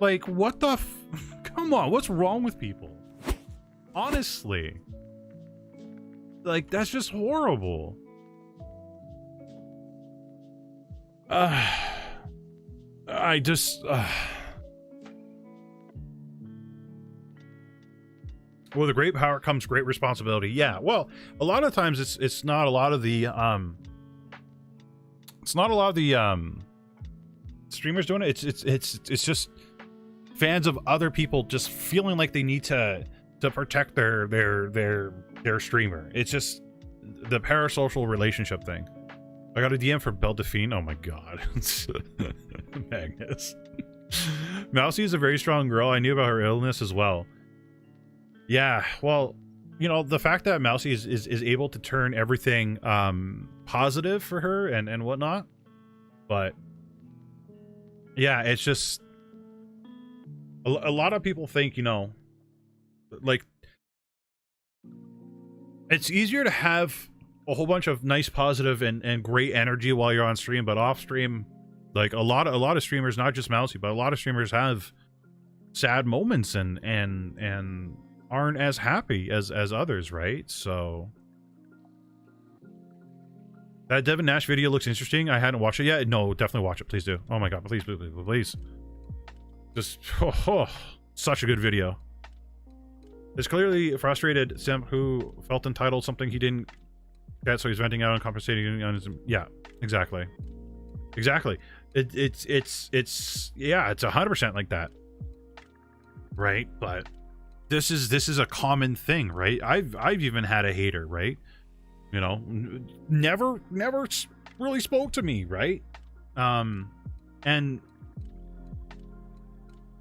Like, what the come on, what's wrong with people? Honestly, like, that's just horrible. I just with great power comes great responsibility. Yeah, well, a lot of times it's not a lot of the streamers doing it. It's just fans of other people just feeling like they need to protect their streamer. It's just the parasocial relationship thing. I got a DM for Beldelphine. Oh my god. Magnus. Mousy is a very strong girl. I knew about her illness as well. Yeah, well, you know, the fact that Mousy is able to turn everything positive for her and whatnot. But yeah, it's just a lot of people think, you know, like, it's easier to have a whole bunch of nice, positive, and great energy while you're on stream, but off stream, like, a lot of streamers, not just Mousy, but a lot of streamers have sad moments and aren't as happy as others, right? So that Devin Nash video looks interesting. I hadn't watched it yet. No, definitely watch it. Please do. Oh my god, please, please, please, please. Just such a good video. There's clearly a frustrated simp who felt entitled something he didn't get, so he's venting out and compensating on his. Yeah, exactly. It's yeah, it's 100% like that, right? But this is a common thing, right? I've even had a hater, right? You know, never really spoke to me, right? And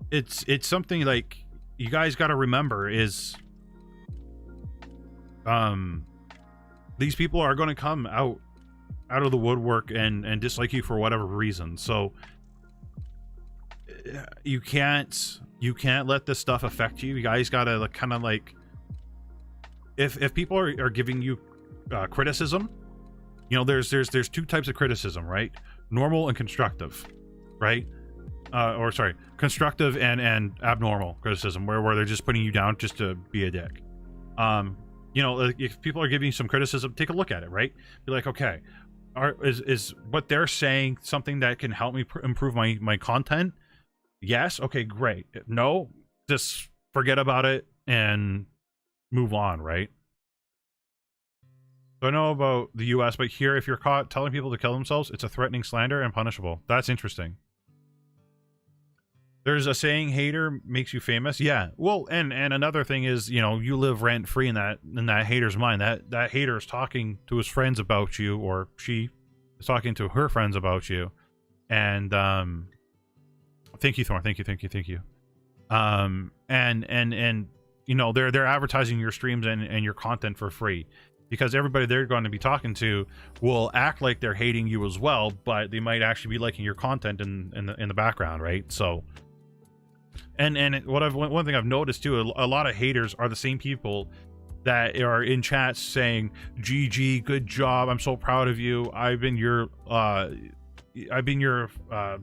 it's something like you guys got to remember is these people are going to come out of the woodwork and dislike you for whatever reason. So you can't let this stuff affect you. You guys got to kind of like, if people are giving you criticism, you know, there's two types of criticism, right? Normal and constructive, right? Or sorry, constructive and abnormal criticism, where they're just putting you down just to be a dick. You know, if people are giving you some criticism, take a look at it, right? Be like, okay, is what they're saying something that can help me improve my content? Yes. Okay, great. No, just forget about it and move on, right? I don't know about the US, but here, if you're caught telling people to kill themselves, it's a threatening slander and punishable. That's interesting. There's a saying, hater makes you famous. Yeah. Well, and another thing is, you know, you live rent free in that hater's mind. That hater is talking to his friends about you, or she is talking to her friends about you. And thank you, Thorn. Thank you. And you know, they're advertising your streams and your content for free, because everybody they're going to be talking to will act like they're hating you as well, but they might actually be liking your content in the background, right? So, and one thing I've noticed too, a lot of haters are the same people that are in chats saying, "GG, good job, I'm so proud of you. I've been your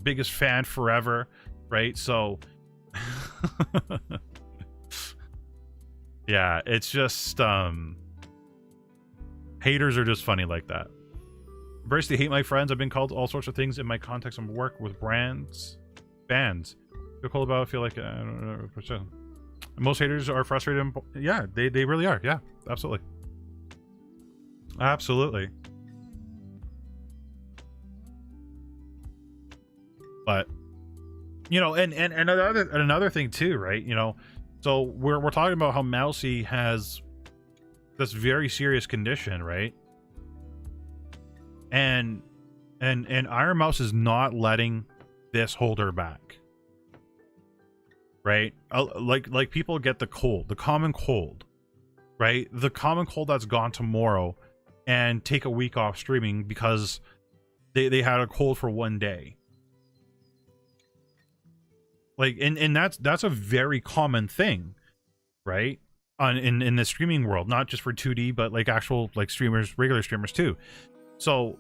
biggest fan forever," right? So, yeah, it's just haters are just funny like that. Embrace the hate, my friends. I've been called all sorts of things in my context of work with bands. Feel cool about it. Feel like I don't know. Most haters are frustrated. Yeah, they really are. Yeah, absolutely. But you know, and another thing too, right? You know, So we're talking about how Mousy has this very serious condition, right? And Iron Mouse is not letting this hold her back, right? Like people get the cold, the common cold, right? The common cold that's gone tomorrow, and take a week off streaming because they had a cold for one day. Like, and that's a very common thing, right? In the streaming world, not just for 2D, but like actual like streamers, regular streamers too. So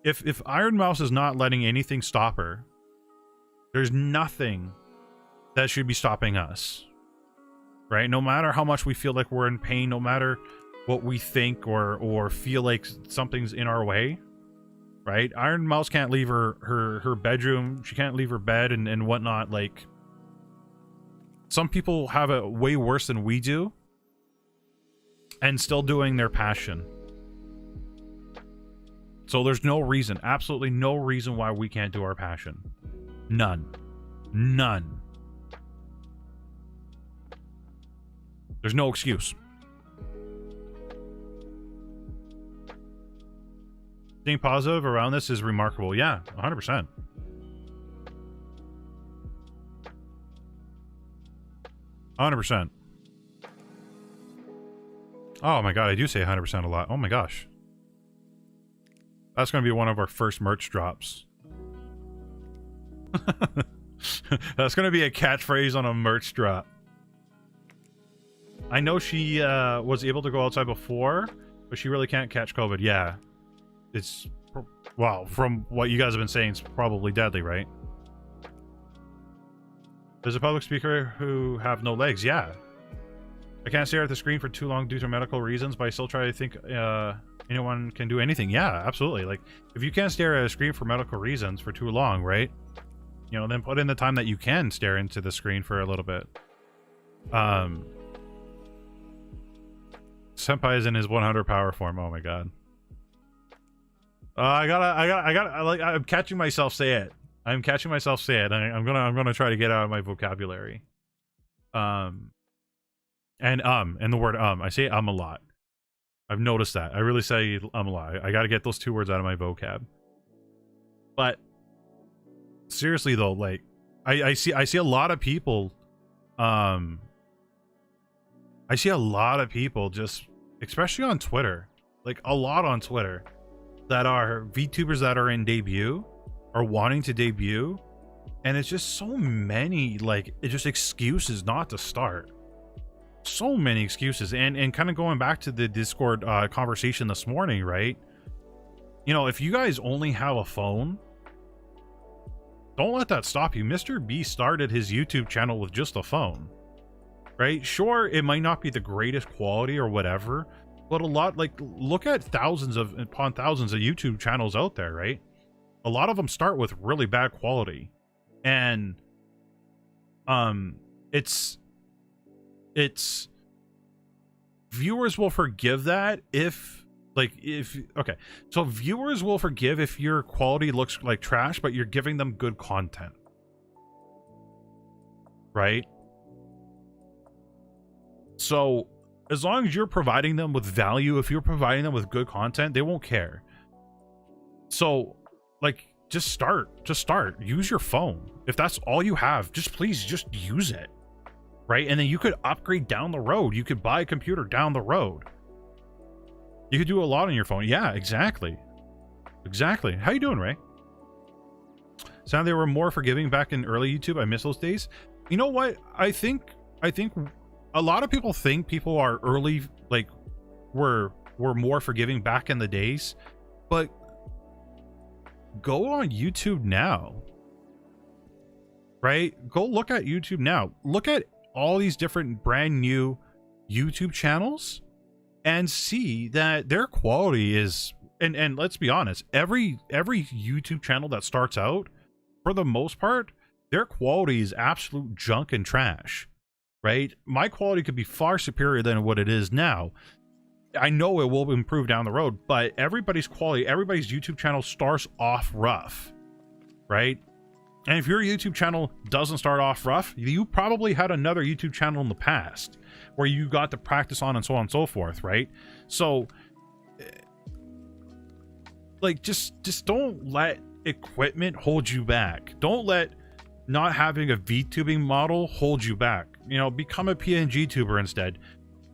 if Iron Mouse is not letting anything stop her, there's nothing that should be stopping us, right? No matter how much we feel like we're in pain, no matter what we think or feel like something's in our way, right? Iron Mouse can't leave her bedroom. She can't leave her bed and whatnot. Like, some people have it way worse than we do and still doing their passion. So there's no reason, absolutely no reason why we can't do our passion. None. None. There's no excuse. Being positive around this is remarkable. Yeah, 100%. Oh my god, I do say 100% a lot. Oh my gosh. That's going to be one of our first merch drops. That's going to be a catchphrase on a merch drop. I know she was able to go outside before, but she really can't catch COVID. Yeah. It's, wow, from what you guys have been saying, it's probably deadly, right? There's a public speaker who have no legs. Yeah. I can't stare at the screen for too long due to medical reasons, but I still try to think anyone can do anything. Yeah, absolutely. Like, if you can't stare at a screen for medical reasons for too long, right? You know, then put in the time that you can stare into the screen for a little bit. Senpai is in his 100 power form. Oh my god. I'm catching myself say it. I'm catching myself say it. I'm gonna try to get out of my vocabulary. And the word I say a lot. I've noticed that. I really say a lot. I gotta get those two words out of my vocab. But seriously though, like I see a lot of people I see a lot of people just, especially on Twitter, like a lot on Twitter, that are VTubers that are in debut or wanting to debut, and it's just so many, like, it's just excuses not to start. So many excuses. And kind of going back to the Discord conversation this morning, right? You know, if you guys only have a phone, don't let that stop you. Mr. B started his YouTube channel with just a phone, right? Sure, it might not be the greatest quality or whatever, but a lot, like, look at thousands upon thousands of YouTube channels out there, right? A lot of them start with really bad quality, and it's viewers will forgive that if okay, so viewers will forgive if your quality looks like trash, but you're giving them good content, right? So as long as you're providing them with value, if you're providing them with good content, they won't care. So, like, just start. Use your phone. If that's all you have, please just use it, right? And then you could upgrade down the road. You could buy a computer down the road. You could do a lot on your phone. Yeah, exactly. How you doing, Ray? Sound they were more forgiving back in early YouTube. I miss those days. You know what? I think a lot of people think people are early, like, were more forgiving back in the days, but go on YouTube now, right? Go look at YouTube now. Look at all these different brand new YouTube channels and see that their quality is, and let's be honest, every YouTube channel that starts out, for the most part, their quality is absolute junk and trash, right? My quality could be far superior than what it is now. I know it will improve down the road, but everybody's quality, everybody's YouTube channel starts off rough, right? And if your YouTube channel doesn't start off rough, you probably had another YouTube channel in the past where you got to practice on and so on and so forth, right? So like just don't let equipment hold you back. Don't let not having a VTubing model hold you back. You know, become a PNG tuber instead.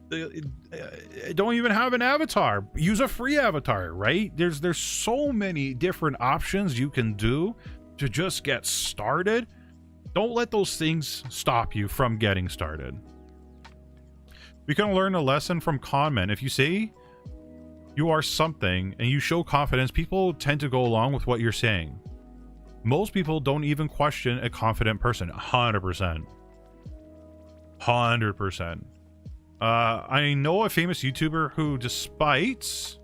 Don't even have an avatar. Use a free avatar, right? There's so many different options you can do to just get started. Don't let those things stop you from getting started. We can learn a lesson from con men. If you say you are something and you show confidence, people tend to go along with what you're saying. Most people don't even question a confident person. 100%. 100%. I know a famous YouTuber who, despite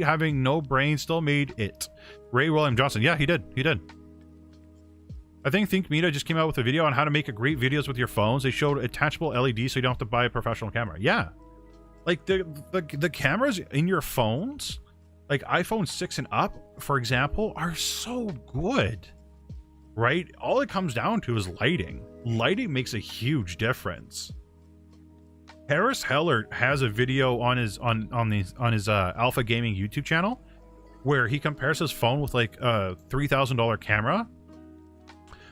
having no brain, still made it. Ray William Johnson. Yeah, he did. I think Media just came out with a video on how to make great videos with your phones. They showed attachable LEDs so you don't have to buy a professional camera. Yeah. Like the cameras in your phones, like iPhone 6 and up, for example, are so good, right? All it comes down to is lighting. Lighting makes a huge difference. Harris Heller has a video on his Alpha Gaming YouTube channel where he compares his phone with like a $3,000 camera.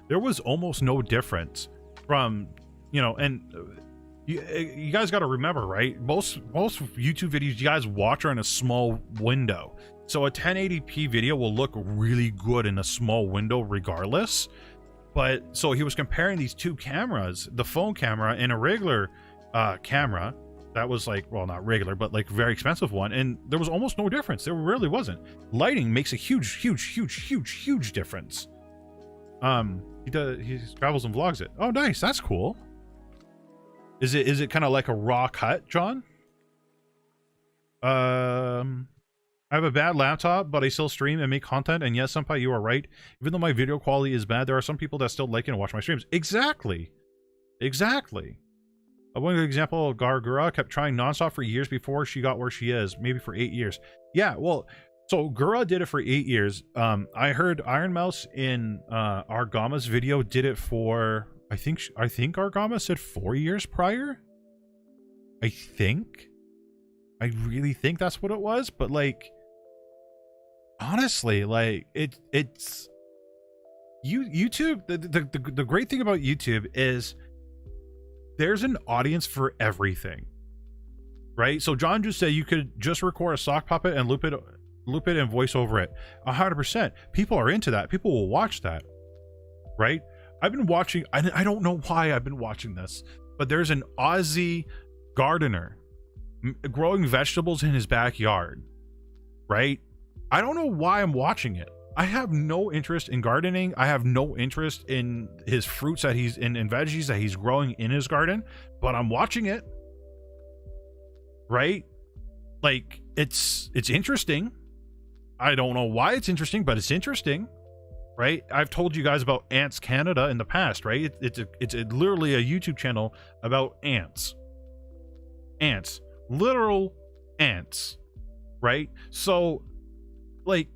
There was almost no difference from, you know, and you guys got to remember, right? Most YouTube videos you guys watch are in a small window. So a 1080p video will look really good in a small window regardless. But so he was comparing these two cameras, the phone camera and a regular camera that was like, well, not regular, but like very expensive one, and there was almost no difference. There really wasn't. Lighting makes a huge difference. He travels and vlogs it. Oh, nice. That's cool. Is it kind of like a raw cut, John? I have a bad laptop, but I still stream and make content. And yes, Senpai, you are right. Even though my video quality is bad, there are some people that still like it and watch my streams. Exactly. One example, Gargura kept trying nonstop for years before she got where she is, maybe for 8 years. Yeah, well, so Gura did it for 8 years. I heard Iron Mouse in Argama's video did it for, I think Argama said 4 years prior. I really think that's what it was, but like, honestly, like it's YouTube. The great thing about YouTube is there's an audience for everything, right? So John just said you could just record a sock puppet and loop it and voice over it. 100%. People are into that. People will watch that, right? I've been watching, I don't know why I've been watching this, but there's an Aussie gardener growing vegetables in his backyard, right? I don't know why I'm watching it. I have no interest in gardening. I have no interest in his fruits that he's in veggies that he's growing in his garden, but I'm watching it, right? Like it's interesting. I don't know why it's interesting, but it's interesting, right? I've told you guys about Ants Canada in the past, right? It's literally a YouTube channel about ants, literal ants, right? So like,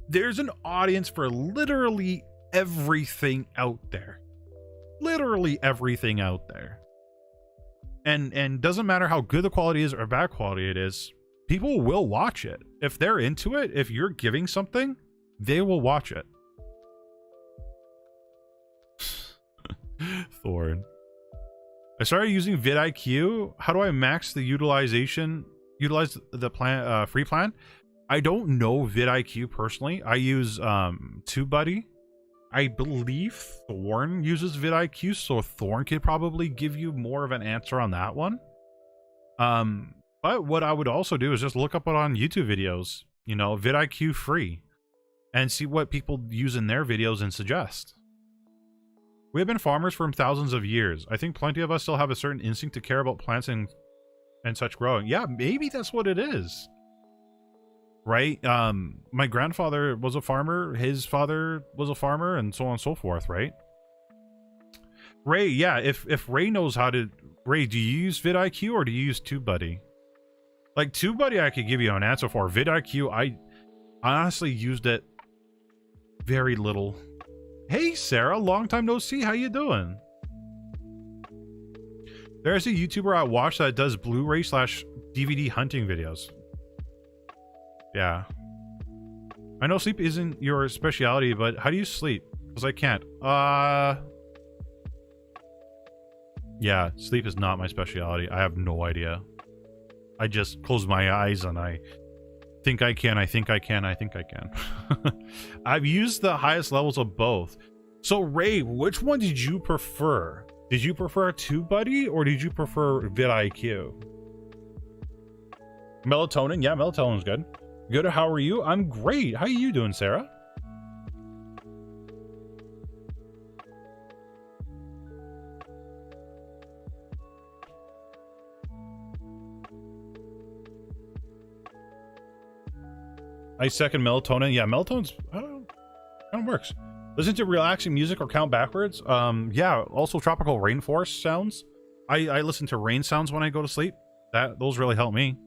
there's an audience for literally everything out there. And doesn't matter how good the quality is or bad quality it is, people will watch it. If they're into it, if you're giving something, they will watch it. Thorn. I started using vidIQ. How do I max the utilize the plan free plan? I don't know vidIQ personally. I use TubeBuddy. I believe Thorn uses vidIQ, so Thorn could probably give you more of an answer on that one. But what I would also do is just look up it on YouTube videos, you know, vidIQ free, and see what people use in their videos and suggest. We have been farmers for thousands of years. I think plenty of us still have a certain instinct to care about plants and such growing. Yeah, maybe that's what it is. Right? My grandfather was a farmer, his father was a farmer, and so on and so forth, right? Ray, yeah, if Ray knows how to... Ray, do you use vidIQ or do you use TubeBuddy? Like, TubeBuddy I could give you an answer for. vidIQ, I honestly used it very little. Hey, Sarah, long time no see. How you doing? There's a YouTuber I watch that does Blu-ray / DVD hunting videos. Yeah. I know sleep isn't your specialty, but how do you sleep? Because I can't. Yeah, sleep is not my specialty. I have no idea. I just close my eyes and I think I can, I think I can, I think I can. I've used the highest levels of both. So Ray, which one did you prefer? Did you prefer TubeBuddy or did you prefer vidIQ? Melatonin, yeah, melatonin's good. Good, how are you? I'm great. How are you doing, Sarah? I second melatonin. Yeah, melatonin's kind of works. Listen to relaxing music or count backwards. Yeah, also tropical rainforest sounds. I listen to rain sounds when I go to sleep. Those really help me.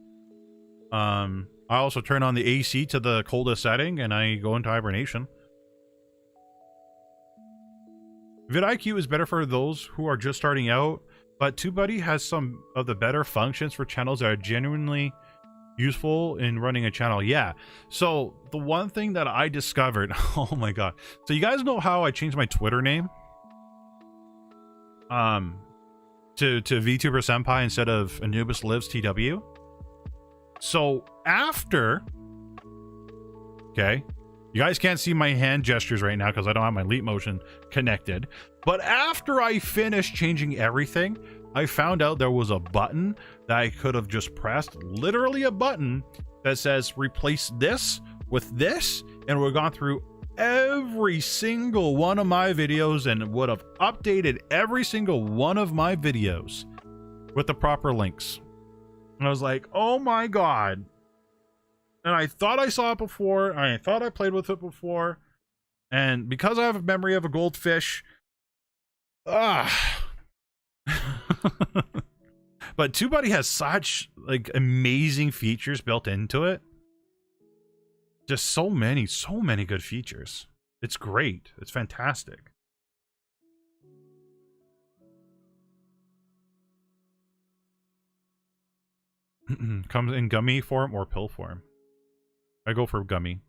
I also turn on the AC to the coldest setting and I go into hibernation. vidIQ is better for those who are just starting out, but TubeBuddy has some of the better functions for channels that are genuinely useful in running a channel. Yeah, so the one thing that I discovered, oh my god, so you guys know how I changed my Twitter name to VTuber Senpai instead of Anubis Lives TW? So after, okay, you guys can't see my hand gestures right now because I don't have my leap motion connected, but after I finished changing everything, I found out there was a button that I could have just pressed, literally a button that says replace this with this, and we've gone through every single one of my videos and would have updated every single one of my videos with the proper links. And I was like, oh my god. And I thought I saw it before, I thought I played with it before, and because I have a memory of a goldfish, but TubeBuddy has such like amazing features built into it. Just so many good features. It's great. It's fantastic. Comes in gummy form or pill form. I go for gummy.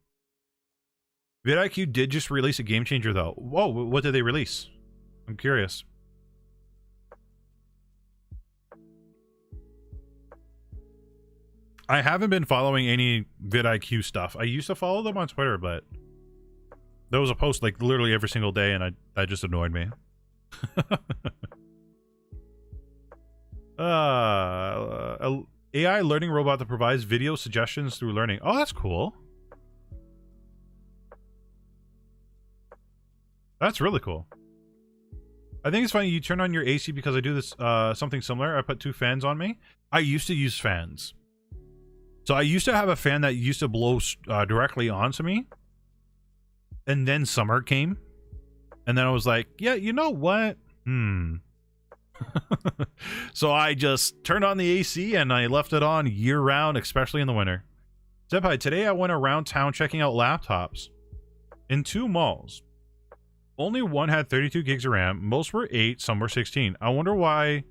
vidIQ did just release a game changer though. Whoa, what did they release? I'm curious. I haven't been following any vidIQ stuff. I used to follow them on Twitter, but there was a post like literally every single day and that just annoyed me. AI learning robot that provides video suggestions through learning. Oh, that's cool. That's really cool. I think it's funny you turn on your AC because I do this something similar. I put 2 fans on me. I used to use fans. So I used to have a fan that used to blow directly onto me. And then summer came. And then I was like, yeah, you know what? So I just turned on the AC and I left it on year round, especially in the winter. Senpai, today I went around town checking out laptops. In 2 malls. Only one had 32 gigs of RAM. Most were 8, some were 16. I wonder why.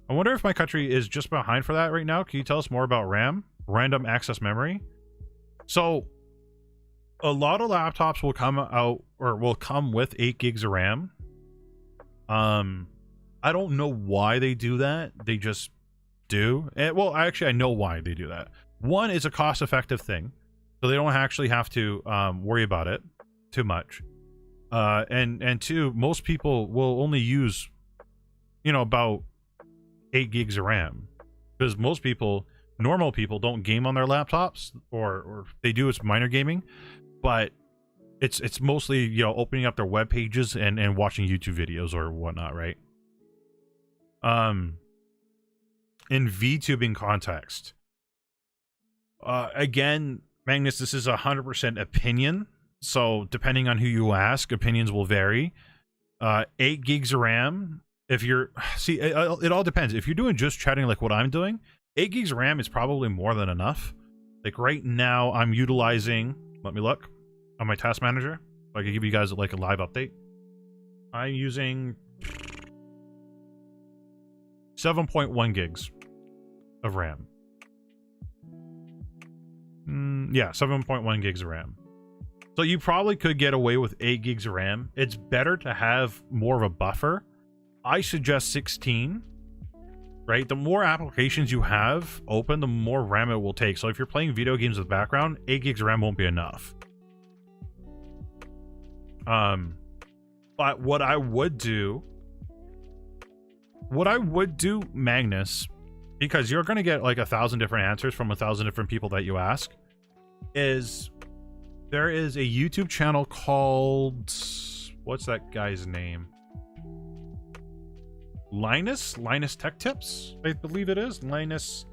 I wonder if my country is just behind for that right now. Can you tell us more about RAM? Random access memory? So, a lot of laptops will come out, or will come with 8 gigs of RAM. I don't know why they do that. They just do. And, well, actually, I know why they do that. One, it's a cost-effective thing. So they don't actually have to worry about it too much. And 2, most people will only use, you know, about 8 gigs of RAM. Because most people, normal people, don't game on their laptops, or they do, it's minor gaming. But it's mostly, you know, opening up their web pages and watching YouTube videos or whatnot, right? In VTubing context, again, Magnus, this is 100% opinion, so depending on who you ask, opinions will vary. 8 gigs of RAM, if you're, see, it all depends. If you're doing just chatting like what I'm doing, 8 gigs of RAM is probably more than enough. Like right now I'm utilizing, let me look on my task manager so I can give you guys like a live update. I'm using 7.1 gigs of RAM. Yeah, 7.1 gigs of RAM. So you probably could get away with 8 gigs of RAM. It's better to have more of a buffer. I suggest 16, right? The more applications you have open, the more RAM it will take. So if you're playing video games in the background, 8 gigs of RAM won't be enough. But what I would do, Magnus, because you're going to get like 1,000 different answers from 1,000 different people that you ask, is there is a YouTube channel called, what's that guy's name? Linus Tech Tips, I believe it is. Linus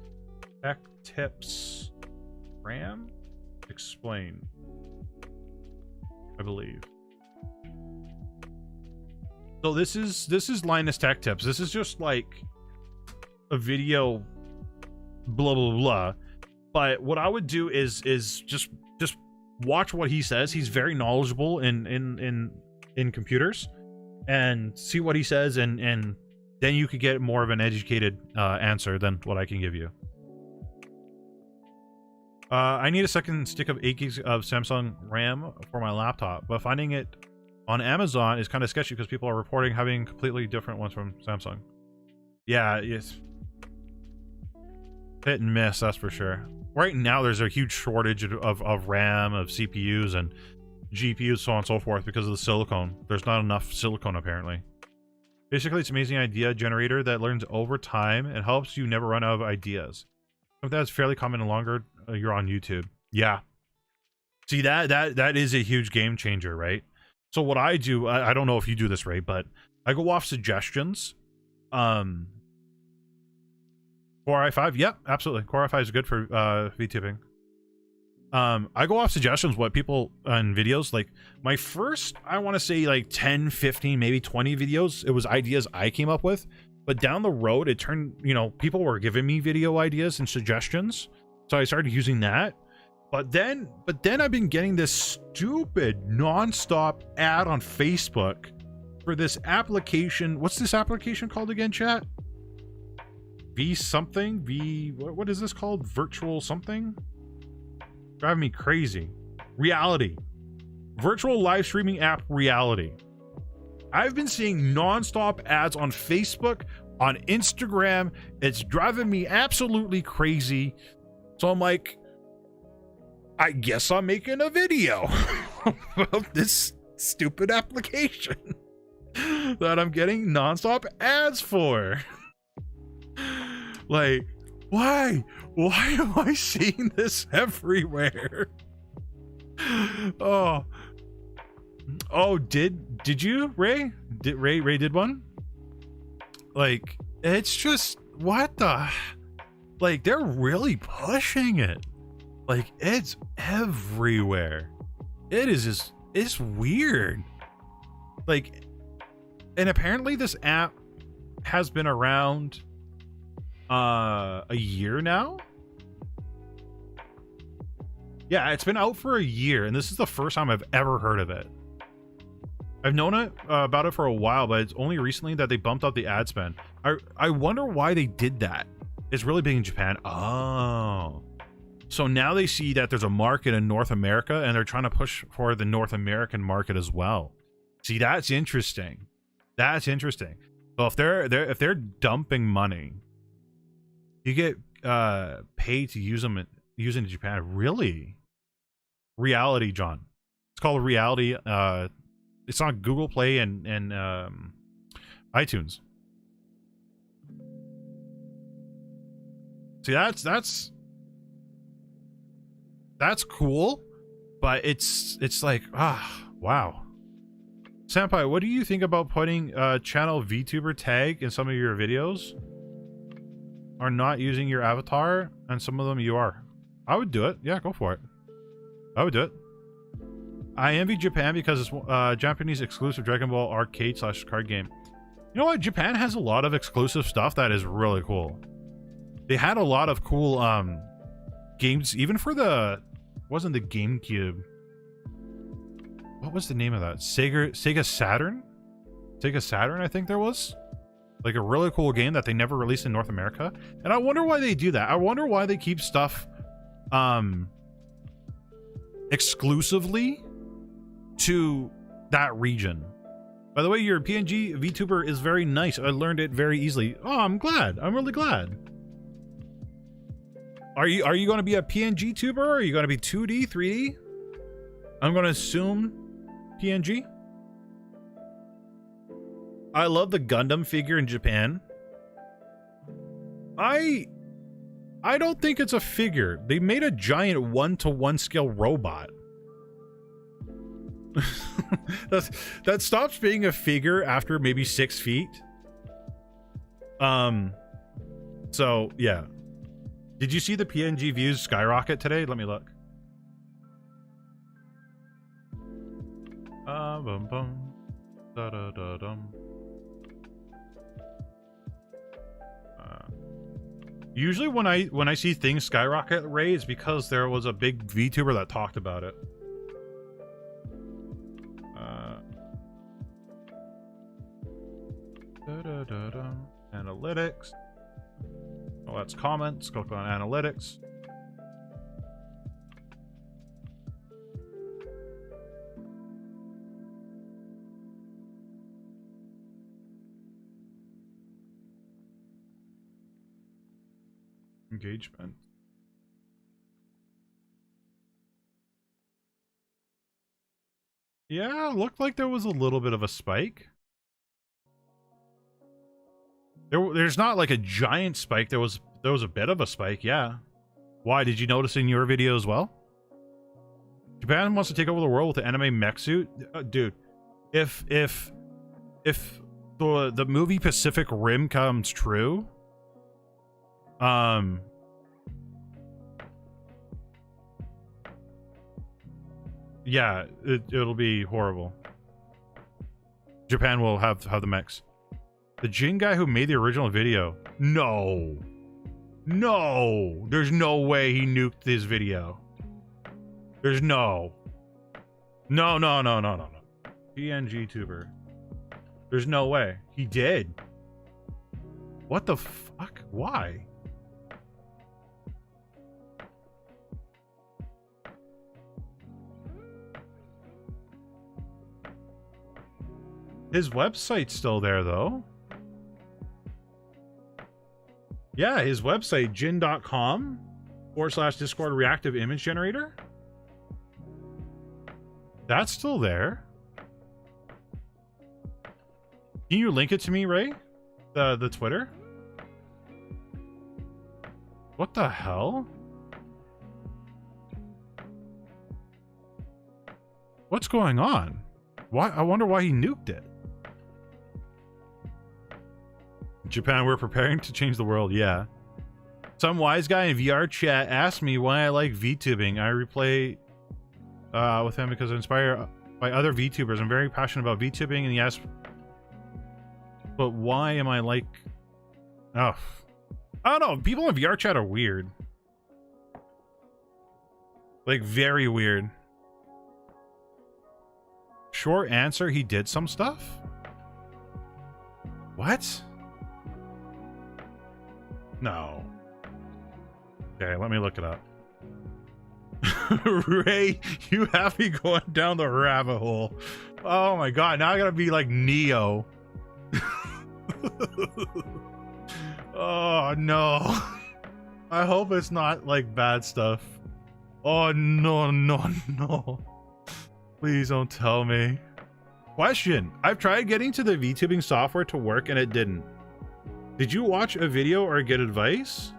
Tech Tips RAM Explain, I believe. So this is Linus Tech Tips. This is just like a video, blah blah blah. But what I would do is just watch what he says. He's very knowledgeable in computers, and see what he says, and then you could get more of an educated answer than what I can give you. I need a second stick of 8 gigs of Samsung RAM for my laptop, but finding it on Amazon is kind of sketchy because people are reporting having completely different ones from Samsung. Yeah, it's hit and miss, that's for sure. Right now, there's a huge shortage of RAM, of CPUs, and GPUs, so on and so forth, because of the silicone. There's not enough silicone, apparently. Basically, it's an amazing idea generator that learns over time and helps you never run out of ideas. Something that's fairly common and longer you're on YouTube. Yeah. See, that is a huge game changer, right? So what I do, I don't know if you do this, right, but I go off suggestions. Core i5, yep, absolutely. Core i5 is good for VTubing. I go off suggestions, what people on videos, like my first, I want to say like 10, 15, maybe 20 videos, it was ideas I came up with. But down the road, it turned, you know, people were giving me video ideas and suggestions. So I started using that. But then I've been getting this stupid nonstop ad on Facebook for this application. What's this application called again, chat? V something? What is this called? Virtual something? Driving me crazy. Reality. Virtual live streaming app Reality. I've been seeing nonstop ads on Facebook, on Instagram. It's driving me absolutely crazy. So I'm like, I guess I'm making a video about this stupid application that I'm getting nonstop ads for. Like, why am I seeing this everywhere? Oh, did you, Ray? Ray did one? Like, it's just, what the, like, they're really pushing it. Like, it's everywhere. It is just, it's weird. Like, and apparently this app has been around a year now. Yeah, it's been out for a year, and this is the first time I've ever heard of it. I've known about it for a while, but it's only recently that they bumped up the ad spend. I wonder why they did that. It's really big in Japan. Oh. So now they see that there's a market in North America, and they're trying to push for the North American market as well. See, that's interesting. That's interesting. So if they're dumping money, you get paid to use them in Japan. Really? Reality, John. It's called Reality. It's on Google Play and iTunes. See, that's cool, but it's like, wow. Senpai, what do you think about putting a channel VTuber tag in some of your videos? Are not using your avatar, and some of them you are. I would do it. Yeah, go for it. I would do it. I envy Japan because it's Japanese exclusive Dragon Ball arcade / card game. You know what? Japan has a lot of exclusive stuff that is really cool. They had a lot of cool games, even for the, wasn't the GameCube. What was the name of that? Sega Saturn? Sega Saturn, I think there was. Like a really cool game that they never released in North America. And I wonder why they do that. I wonder why they keep stuff exclusively to that region. By the way, your PNG VTuber is very nice. I learned it very easily. Oh, I'm glad. I'm really glad. Are you going to be a PNG tuber? Or are you going to be 2D, 3D? I'm going to assume PNG. I love the Gundam figure in Japan. I don't think it's a figure. They made a giant 1-to-1 scale robot. that stops being a figure after maybe 6 feet. So yeah. Did you see the PNG views skyrocket today? Let me look. Bum bum. Da da da dum. Usually when I see things skyrocket, Ray, it's because there was a big VTuber that talked about it. Analytics. Oh, that's comments. Click on analytics. Engagement. Yeah, looked like there was a little bit of a spike. There's not like a giant spike. There was a bit of a spike, yeah. Why? Did you notice in your video as well? Japan wants to take over the world with the anime mech suit? Dude, if the movie Pacific Rim comes true, yeah, it'll be horrible. Japan will have the mechs. The Jin guy who made the original video. No. No. There's no way he nuked this video. There's no. No. PNG tuber. There's no way. He did. What the fuck? Why? His website's still there, though. Yeah, his website, jin.com/Discord reactive image generator. That's still there. Can you link it to me, Ray? The Twitter? What the hell? What's going on? Why? I wonder why he nuked it. Japan, we're preparing to change the world. Yeah. Some wise guy in VR chat asked me why I like VTubing. I replay with him because I'm inspired by other VTubers. I'm very passionate about VTubing, and he asked, but why am I like... Oh. I don't know. People in VR chat are weird. Like, very weird. Short answer, he did some stuff? What? No. Okay, let me look it up. Ray, you have me going down the rabbit hole. Oh my god, now I gotta be like Neo. Oh no. I hope it's not like bad stuff. Oh no. Please don't tell me. Question. I've tried getting to the VTubing software to work and it didn't. Did you watch a video or get advice?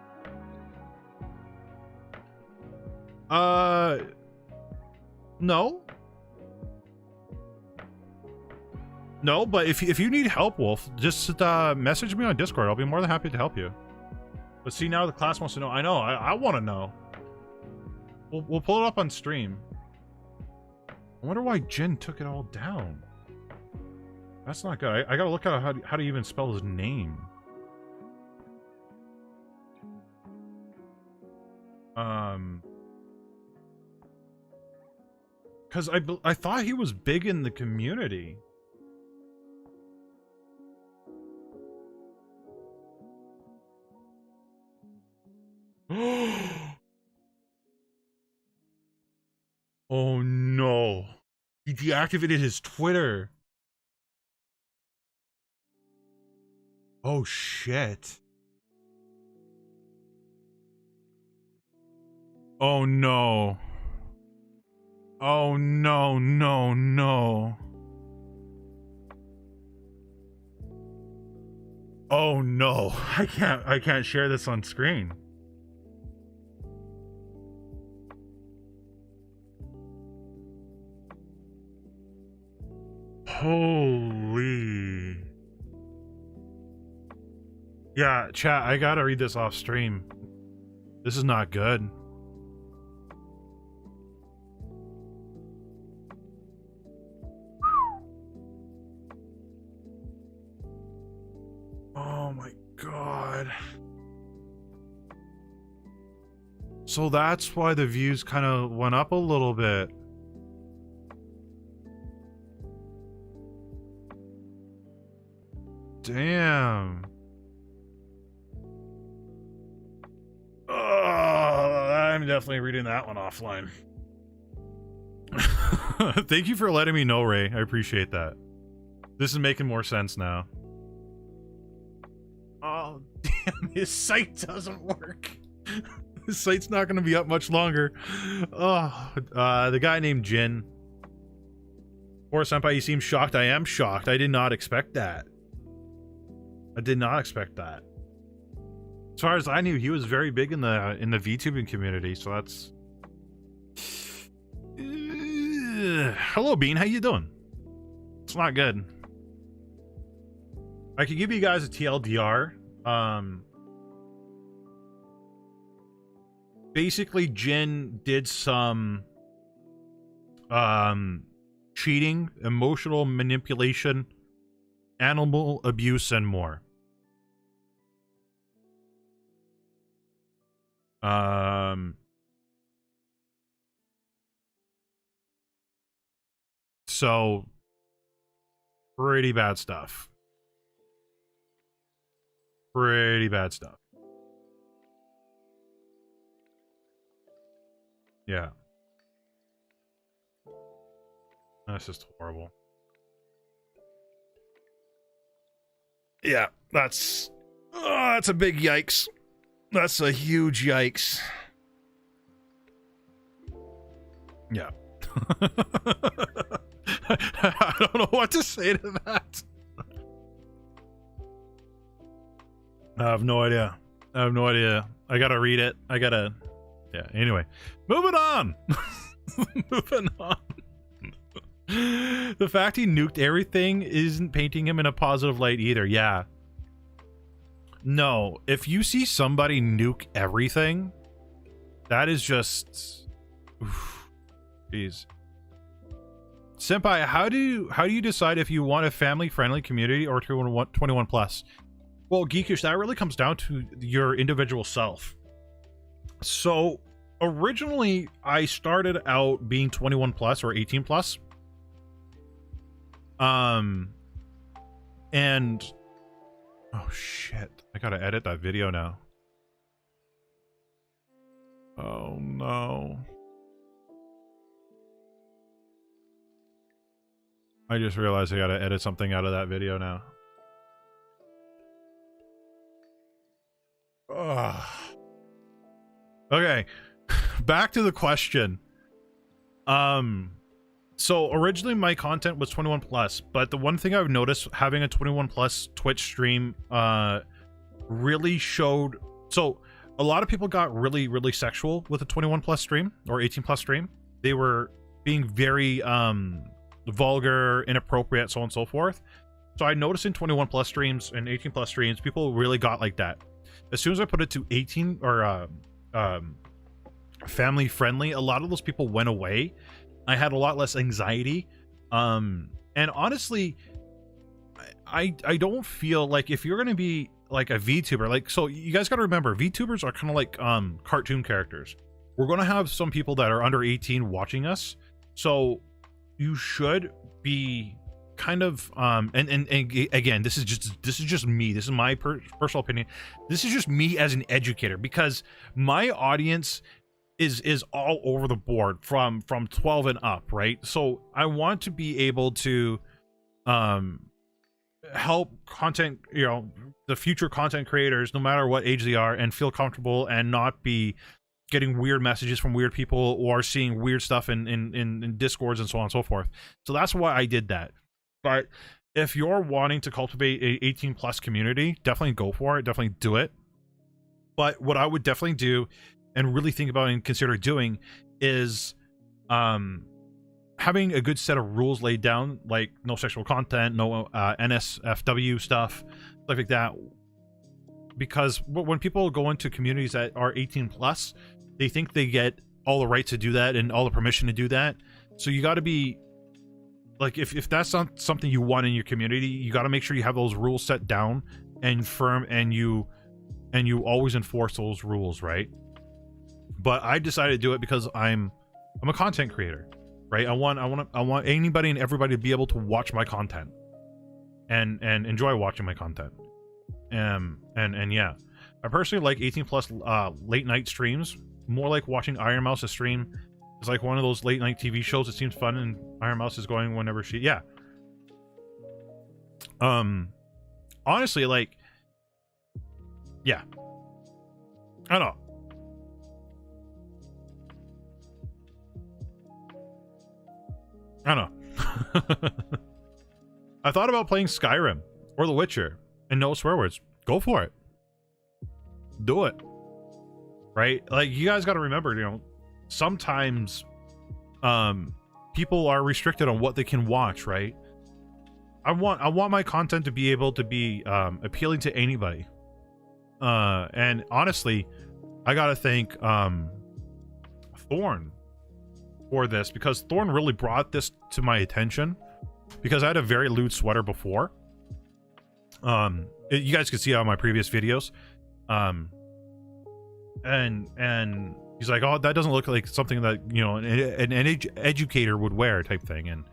No. No, but if you need help, Wolf, just message me on Discord. I'll be more than happy to help you. But see, now the class wants to know. I know. I want to know. We'll pull it up on stream. I wonder why Jin took it all down. That's not good. I gotta look at how to even spell his name. Because I thought he was big in the community. Oh no. He deactivated his Twitter. Oh shit. Oh no. Oh no, no, no. Oh no. I can't share this on screen. Holy. Yeah, chat, I gotta read this off stream. This is not good. Oh my god. So that's why the views kind of went up a little bit. Damn. I'm definitely reading that one offline. Thank you for letting me know, Ray. I appreciate that. This is making more sense now. Oh, damn. His site doesn't work. His site's not going to be up much longer. Oh, the guy named Jin. Poor Senpai, you seem shocked. I am shocked. I did not expect that. I did not expect that. As far as I knew, he was very big in the VTubing community, so that's... Hello, Bean. How you doing? It's not good. I could give you guys a TLDR. Basically, Jin did some cheating, emotional manipulation, animal abuse, and more. So pretty bad stuff. Pretty bad stuff. Yeah. That's just horrible. Yeah, that's a big yikes. That's a huge yikes. Yeah. I don't know what to say to that. I have no idea. I gotta read it. Yeah, anyway. Moving on. Moving on. The fact he nuked everything isn't painting him in a positive light either. Yeah. No, if you see somebody nuke everything, that is just... Oof. Jeez. Senpai, how do you decide if you want a family-friendly community or 21 plus? Well, Geekish, that really comes down to your individual self. So, originally, I started out being 21 plus or 18 plus. And... Oh, shit. I gotta edit that video now. Oh, no. I just realized I gotta edit something out of that video now. Ugh. Okay. Back to the question. So originally my content was 21 plus, but the one thing I've noticed having a 21 plus Twitch stream really showed. So a lot of people got really sexual with a 21 plus stream or 18 plus stream. They were being very vulgar, inappropriate, so on and so forth. So I noticed in 21 plus streams and 18 plus streams, people really got like that. As soon as I put it to 18 or family friendly, a lot of those people went away. I had a lot less anxiety. And honestly, I don't feel like if you're going to be like a VTuber, like, so you guys got to remember, VTubers are kind of like cartoon characters. We're going to have some people that are under 18 watching us. So you should be kind of and again, this is just me, this is my personal opinion, this is just me as an educator, because my audience is all over the board from 12 and up, right? So I want to be able to help content, the future content creators, no matter what age they are, and feel comfortable and not be getting weird messages from weird people or seeing weird stuff in discords and so on and so forth. So that's why I did that. But if you're wanting to cultivate a 18 plus community, definitely go for it, definitely do it. But what I would definitely do and really think about and consider doing is having a good set of rules laid down, like no sexual content, no NSFW stuff like that. Because when people go into communities that are 18 plus, they think they get all the right to do that and all the permission to do that. So you got to be like, if that's not something you want in your community, you got to make sure you have those rules set down and firm, and you always enforce those rules, right? But I decided to do it because I'm a content creator, right? I want anybody and everybody to be able to watch my content and enjoy watching my content. And yeah, I personally like 18 plus late night streams, more like watching Iron Mouse's stream. It's like one of those late night TV shows. It seems fun, and Iron Mouse is going whenever she, yeah. Honestly, like, yeah, I don't know. I thought about playing Skyrim or The Witcher and no swear words. Go for it. Do it. Right? Like, you guys got to remember, sometimes people are restricted on what they can watch, right? I want my content to be able to be appealing to anybody. And honestly, I gotta thank Thorn for this, because Thorn really brought this to my attention, because I had a very lewd sweater before. You guys can see it on my previous videos. And he's like, oh, that doesn't look like something that an educator would wear, type thing.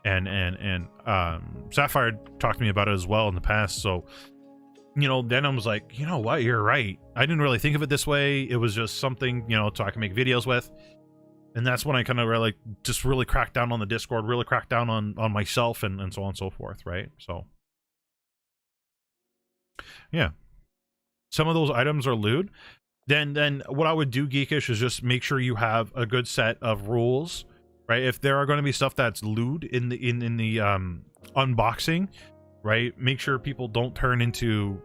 And Sapphire talked to me about it as well in the past. So then I was like, you know what, you're right, I didn't really think of it this way. It was just something so I can make videos with. And that's when I kind of really just really cracked down on the Discord, really cracked down on myself, and so on and so forth, right? So yeah, some of those items are lewd. Then what I would do, Geekish, is just make sure you have a good set of rules, right? If there are going to be stuff that's lewd in the unboxing, right, make sure people don't turn into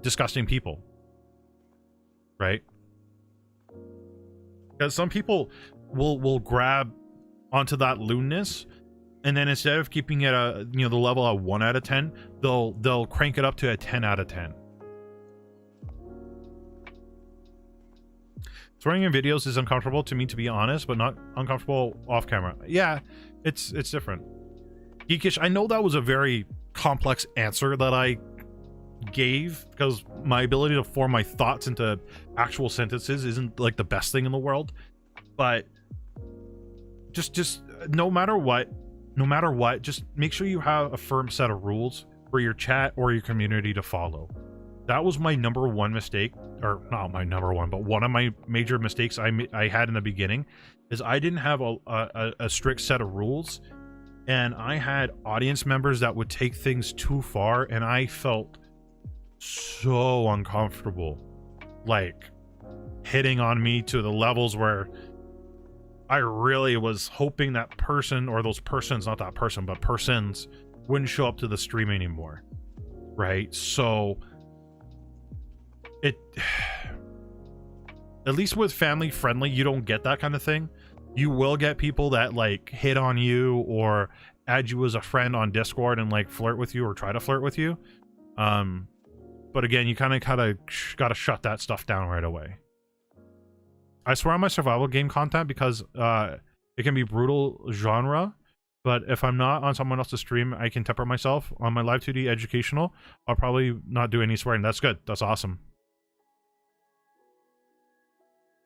disgusting people, right? Because some people will grab onto that lewdness, and then instead of keeping it the level at 1 out of 10, they'll crank it up to a 10 out of 10. Swearing in videos is uncomfortable to me, to be honest, but not uncomfortable off camera. Yeah, it's different. Geekish, I know that was a very complex answer that I gave, because my ability to form my thoughts into actual sentences isn't like the best thing in the world. But just no matter what, just make sure you have a firm set of rules for your chat or your community to follow. That was my number one mistake, or not my number one, but one of my major mistakes I had in the beginning, is I didn't have a strict set of rules, and I had audience members that would take things too far, and I felt so uncomfortable, like hitting on me to the levels where I really was hoping that person, or those persons, not that person, but persons, wouldn't show up to the stream anymore, right? So at least with family friendly, you don't get that kind of thing. You will get people that like hit on you or add you as a friend on Discord and like flirt with you or try to flirt with you. But again, you kind of got to shut that stuff down right away. I swear on my survival game content because it can be brutal genre, but if I'm not on someone else's stream, I can temper myself. On my live 2D educational, I'll probably not do any swearing. That's good. That's awesome.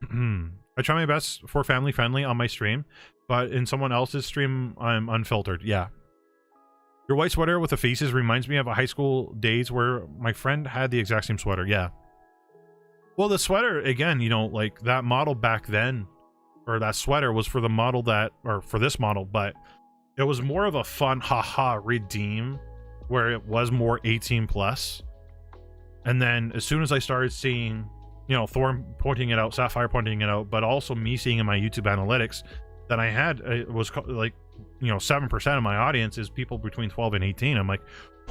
I try my best for family friendly on my stream, but in someone else's stream, I'm unfiltered. Yeah. Your white sweater with the faces reminds me of a high school days where my friend had the exact same sweater. Yeah. Well, the sweater, again, you know, like that model back then, or that sweater was for the model that, or for this model, but it was more of a fun, haha, redeem, where it was more 18 plus. And then as soon as I started seeing, you know, Thor pointing it out, Sapphire pointing it out, but also me seeing in my YouTube analytics that I had, it was like, you know, 7% of my audience is people between 12 and 18. I'm like,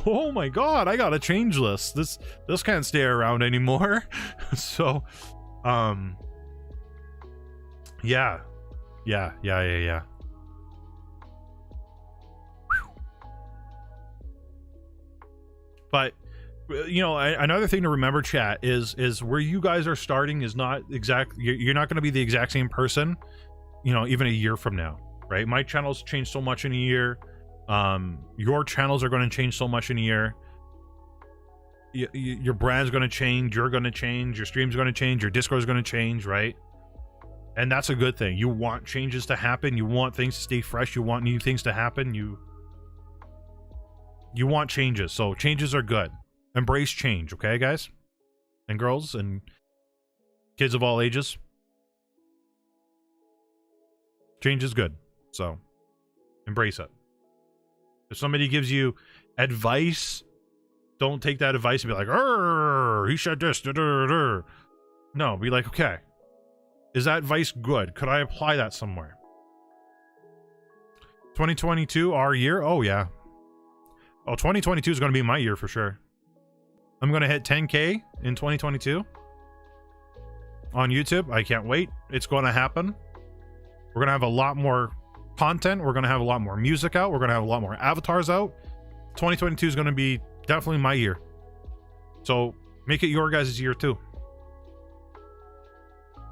oh my god, I gotta change this. This can't stay around anymore. So, yeah. But you know, another thing to remember, chat, is where you guys are starting is not exact. You're not going to be the exact same person, you know, even a year from now, right? My channels change so much in a year. Your channels are going to change so much in a year. Your brand's going to change. You're going to change. Your stream's going to change. Your Discord's going to change, right? And that's a good thing. You want changes to happen. You want things to stay fresh. You want new things to happen. You want changes. So changes are good. Embrace change, okay, guys and girls and kids of all ages. Change is good, so embrace it. If somebody gives you advice, don't take that advice and be like, he said this. No, be like, okay, is that advice good? Could I apply that somewhere? 2022, our year? Oh yeah. Oh, 2022 is going to be my year for sure. I'm going to hit 10K in 2022 on YouTube. I can't wait. It's going to happen. We're going to have a lot more content. We're going to have a lot more music out. We're going to have a lot more avatars out. 2022 is going to be definitely my year. So make it your guys' year too.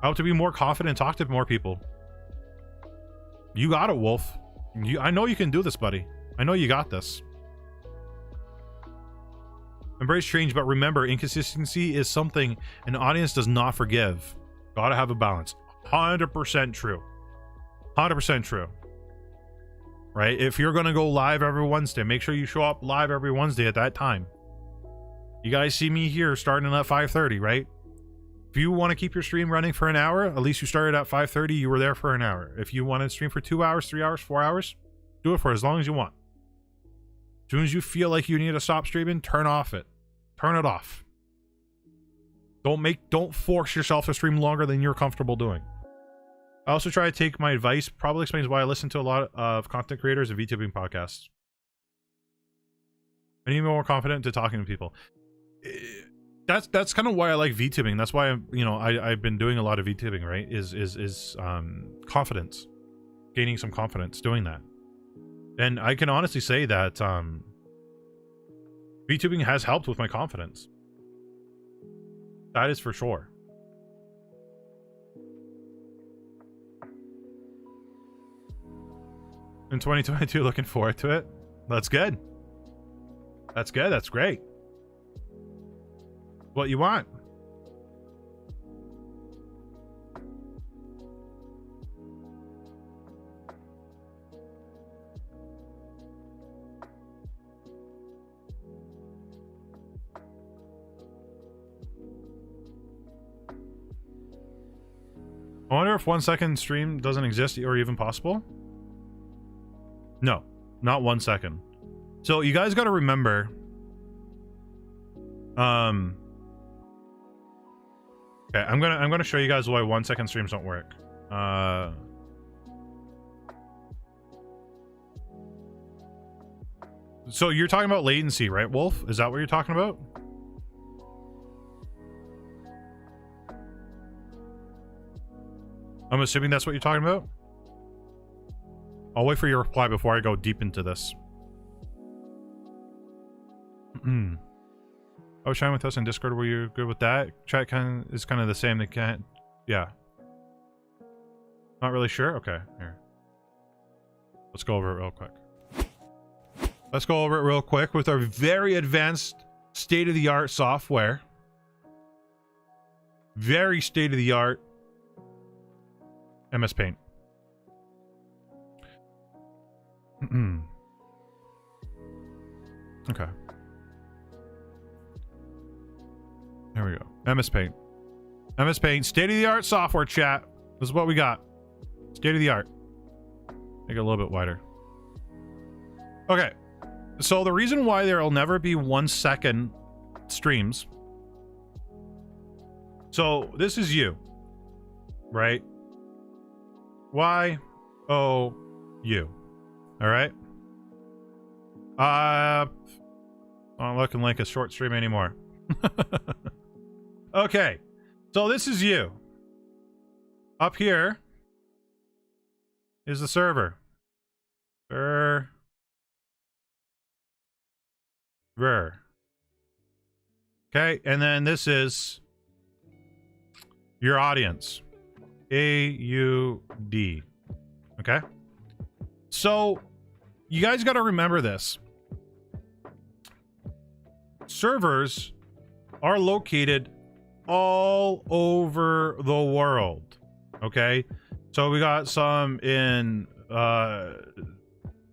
I hope to be more confident and talk to more people. You got it, Wolf. I know you can do this, buddy. I know you got this. Embrace change, but remember, inconsistency is something an audience does not forgive. Gotta have a balance. 100% true. 100% true. Right? If you're gonna go live every Wednesday, make sure you show up live every Wednesday at that time. You guys see me here starting at 5:30, right? If you want to keep your stream running for an hour, at least you started at 5:30, you were there for an hour. If you want to stream for 2 hours, 3 hours, 4 hours, do it for as long as you want. As soon as you feel like you need to stop streaming, turn it off. Don't force yourself to stream longer than you're comfortable doing. I also try to take my advice. Probably explains why I listen to a lot of content creators and VTubing podcasts. I need more confident to talking to people. That's kind of why I like VTubing. That's why I've been doing a lot of VTubing, right? Is confidence, gaining some confidence doing that. And I can honestly say that VTubing has helped with my confidence. That is for sure. In 2022, looking forward to it. That's good. That's good. That's great. What you want. I wonder if 1 second stream doesn't exist or even possible. No, not 1 second. So you guys got to remember. Okay, I'm gonna show you guys why 1 second streams don't work. So you're talking about latency, right, Wolf? Is that what you're talking about? I'm assuming that's what you're talking about. I'll wait for your reply before I go deep into this. Oh, shine with us in Discord. Were you good with that? Chat is kind of the same. They can't. Yeah. Not really sure. Okay, here. Let's go over it real quick. Let's go over it real quick with our very advanced, state-of-the-art software. Very state-of-the-art MS Paint. Okay. There we go. MS Paint. MS Paint, state-of-the-art software, chat. This is what we got. State-of-the-art. Make it a little bit wider. Okay. So the reason why there will never be 1 second streams. So this is you, right? Y-O-U. All right. Not looking like a short stream anymore. Okay. So this is you. Up here is the server. Okay, and then this is your audience. A-U-D. Okay? So, you guys got to remember this. Servers are located all over the world. Okay? So, we got some in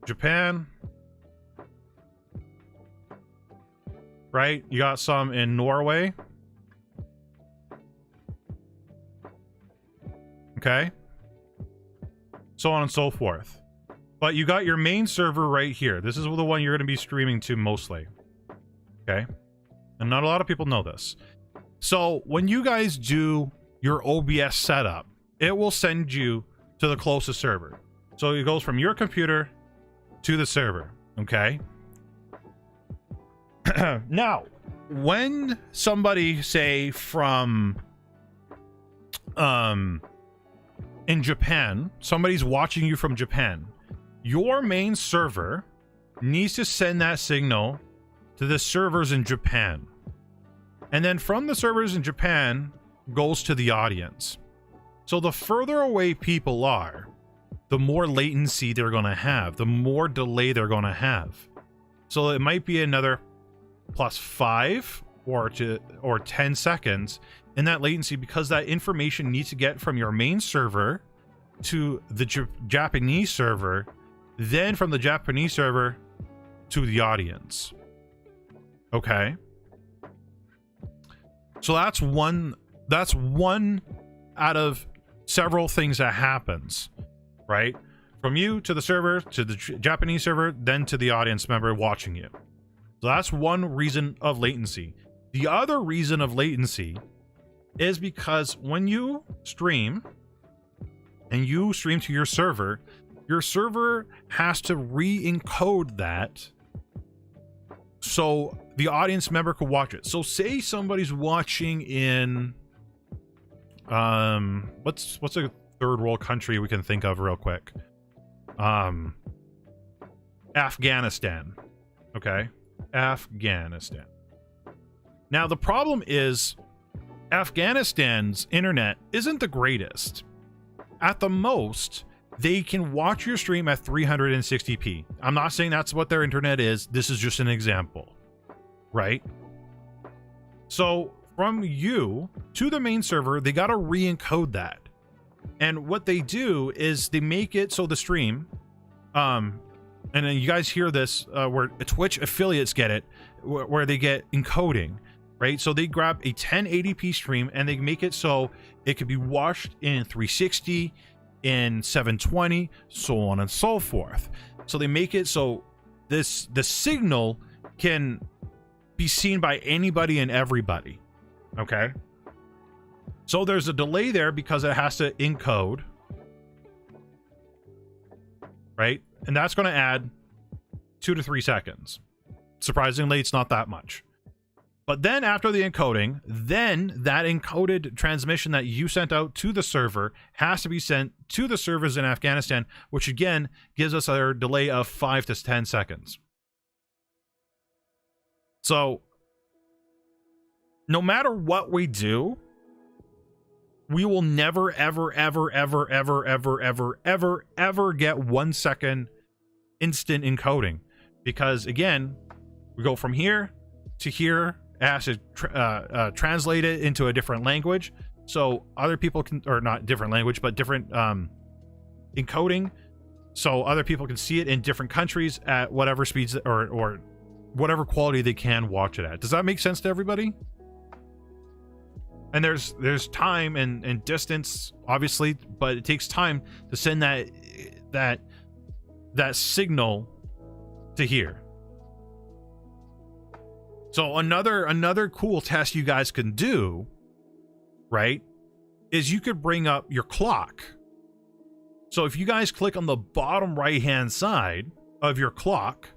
Japan. Right? You got some in Norway. Okay? So on and so forth. But you got your main server right here. This is the one you're going to be streaming to mostly. Okay? And not a lot of people know this. So when you guys do your OBS setup, it will send you to the closest server. So it goes from your computer to the server. Okay? Now, when somebody, say, from in Japan, somebody's watching you from Japan, your main server needs to send that signal to the servers in Japan. And then from the servers in Japan goes to the audience. So the further away people are, the more latency they're going to have, the more delay they're going to have. So it might be another +5 or 10 seconds in that latency, because that information needs to get from your main server to the Japanese server, then from the Japanese server to the audience. Okay? So that's one out of several things that happens, right? From you to the server, to the Japanese server, then to the audience member watching you. So that's one reason of latency. The other reason of latency is because when you stream and you stream to your server has to re-encode that so the audience member could watch it. So say somebody's watching in what's a third world country we can think of real quick? Afghanistan. Okay? Afghanistan. Now the problem is Afghanistan's internet isn't the greatest. At the most, they can watch your stream at 360p. I'm not saying that's what their internet is. This is just an example, right? So from you to the main server, they got to re-encode that. And what they do is they make it so the stream, and then you guys hear this, where Twitch affiliates get it, where they get encoding, right? So they grab a 1080p stream and they make it so it could be watched in 360, in 720, so on and so forth. So they make it so the signal can be seen by anybody and everybody. Okay? So there's a delay there because it has to encode, right? And that's going to add 2 to 3 seconds. Surprisingly, it's not that much. But then after the encoding, then that encoded transmission that you sent out to the server has to be sent to the servers in Afghanistan, which again gives us a delay of 5 to 10 seconds. So no matter what we do, we will never, ever, ever, ever, ever, ever, ever, ever, ever get 1 second instant encoding. Because again, we go from here to here, it has to translate it into a different language. So other people can, or not different language, but different encoding. so other people can see it in different countries at whatever speeds or whatever quality they can watch it at. Does that make sense to everybody? And there's time and distance, obviously, but it takes time to send that signal to here. So another cool test you guys can do, right, is you could bring up your clock. So if you guys click on the bottom right hand side of your clock,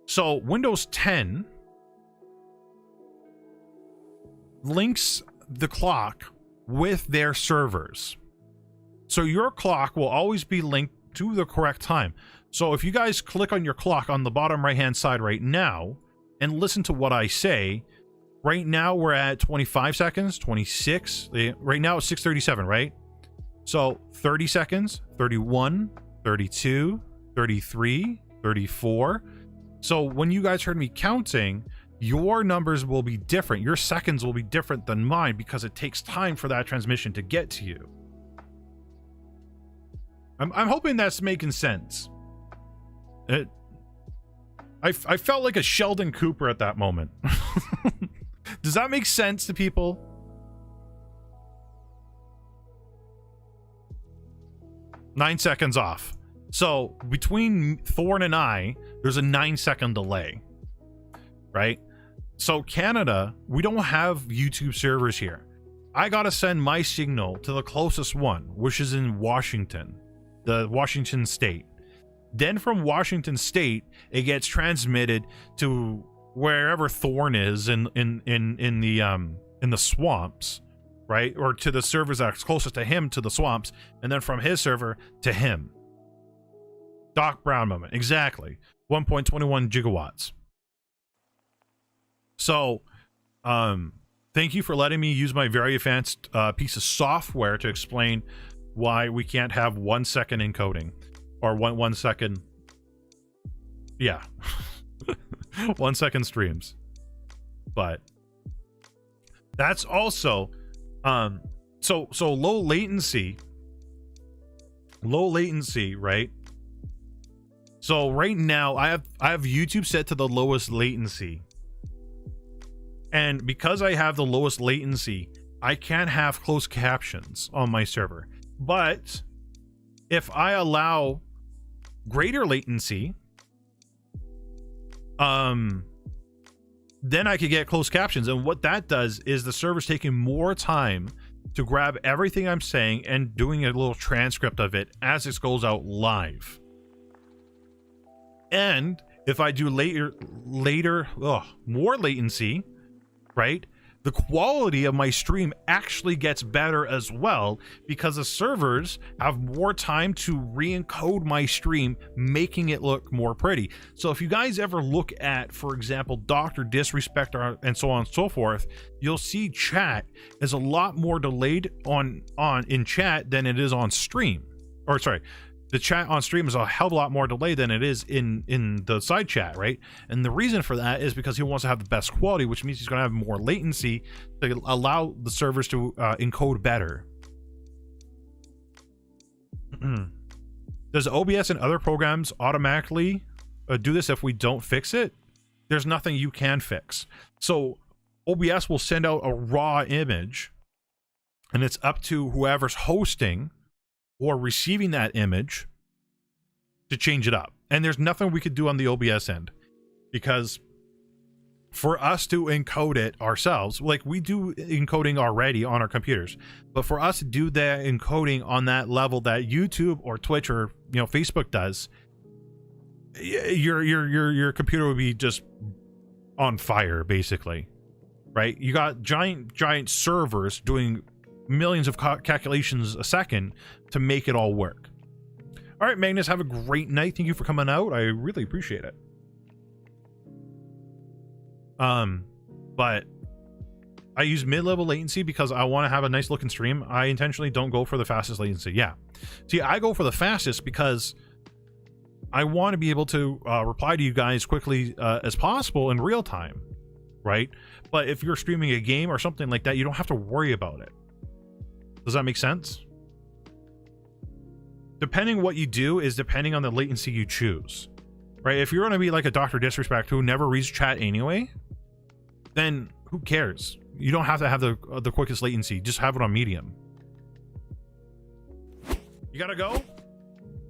so Windows 10 links the clock with their servers. So your clock will always be linked to the correct time. So if you guys click on your clock on the bottom right hand side right now and listen to what I say, right now we're at 25 seconds, 26. Right now it's 6:37, right? So 30 seconds, 31, 32, 33, 34. So when you guys heard me counting, your numbers will be different. Your seconds will be different than mine because it takes time for that transmission to get to you. I'm hoping that's making sense. I felt like a Sheldon Cooper at that moment. Does that make sense to people? Nine seconds off. So between Thorn and I, there's a 9-second delay, right? So Canada, we don't have YouTube servers here. I gotta send my signal to the closest one, which is in Washington, the Washington state. Then from Washington state, it gets transmitted to wherever Thorn is in the swamps, right? Or to the servers that's closest to him, to the swamps, and then from his server to him. Doc Brown moment, exactly. 1.21 gigawatts. So, thank you for letting me use my very advanced piece of software to explain why we can't have 1 second encoding, or one second. Yeah, 1 second streams. But that's also so low latency, right? So right now I have YouTube set to the lowest latency. And because I have the lowest latency, I can't have closed captions on my server. But if I allow greater latency, then I could get closed captions. And what that does is the server's taking more time to grab everything I'm saying and doing a little transcript of it as it goes out live. And if I do more latency, right, the quality of my stream actually gets better as well, because the servers have more time to re-encode my stream, making it look more pretty. So if you guys ever look at, for example, Dr. Disrespect and so on and so forth, you'll see chat is a lot more delayed in chat than it is on stream. Or sorry, the chat on stream is a hell of a lot more delayed than it is in the side chat, right? And the reason for that is because he wants to have the best quality, which means he's going to have more latency to allow the servers to encode better. Does OBS and other programs automatically do this if we don't fix it? There's nothing you can fix. So OBS will send out a raw image, and it's up to whoever's hosting or receiving that image to change it up. And there's nothing we could do on the OBS end, because for us to encode it ourselves, like we do encoding already on our computers, but for us to do that encoding on that level that YouTube or Twitch or Facebook does, your computer would be just on fire, basically, right? You got giant servers doing millions of calculations a second to make it all work. All right, Magnus, have a great night. Thank you for coming out. I really appreciate it. But I use mid-level latency because I want to have a nice looking stream. I intentionally don't go for the fastest latency. Yeah, see, I go for the fastest because I want to be able to reply to you guys quickly as possible in real time, right? But if you're streaming a game or something like that, you don't have to worry about it. Does that make sense? depending what you do is depending on the latency you choose, right? If you're going to be like a Dr. Disrespect who never reads chat anyway, then who cares? You don't have to have the quickest latency. Just have it on medium. You gotta go?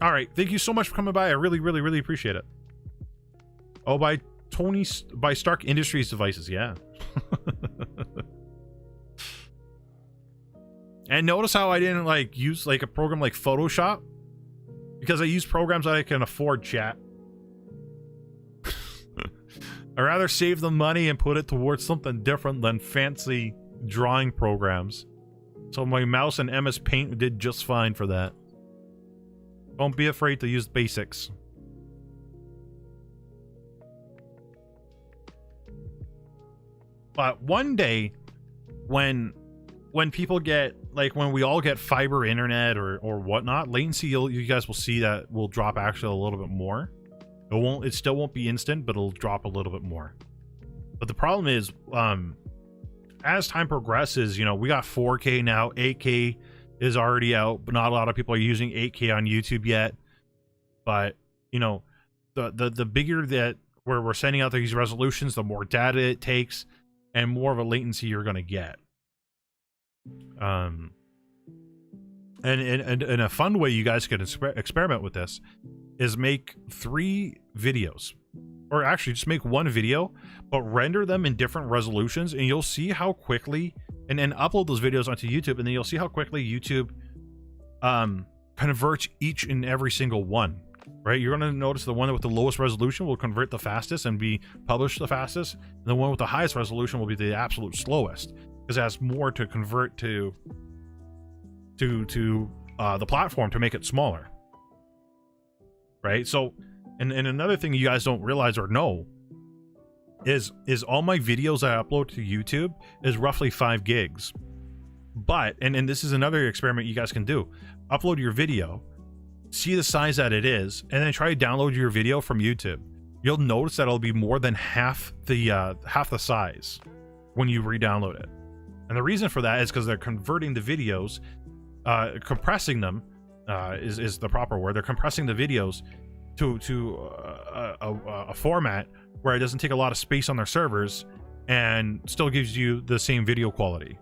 All right. Thank you so much for coming by. I really, really, really appreciate it. Oh, by Stark Industries devices. Yeah. And notice how I didn't like use like a program like Photoshop, because I use programs that I can afford, chat. I'd rather save the money and put it towards something different than fancy drawing programs. So my mouse and MS Paint did just fine for that. Don't be afraid to use basics. But one day, when people get, like, when we all get fiber internet or whatnot, latency, you guys will see that will drop actually a little bit more. It still won't be instant, but it'll drop a little bit more. But the problem is, as time progresses, you know, we got 4K now, 8K is already out, but not a lot of people are using 8K on YouTube yet. But, you know, the bigger that where we're sending out these resolutions, the more data it takes and more of a latency you're going to get. And a fun way you guys can experiment with this is make 3 videos, or actually just make 1 video, but render them in different resolutions, and you'll see how quickly, and then upload those videos onto YouTube, and then you'll see how quickly YouTube converts each and every single one, right? You're going to notice the one with the lowest resolution will convert the fastest and be published the fastest, and the one with the highest resolution will be the absolute slowest, because it has more to convert to the platform to make it smaller, right? So, and another thing you guys don't realize or know is all my videos I upload to YouTube is roughly 5 gigs. But, and this is another experiment you guys can do. Upload your video, see the size that it is, and then try to download your video from YouTube. You'll notice that it'll be more than half the size when you re-download it. And the reason for that is because they're converting the videos, compressing them is the proper word. They're compressing the videos to a format where it doesn't take a lot of space on their servers and still gives you the same video quality.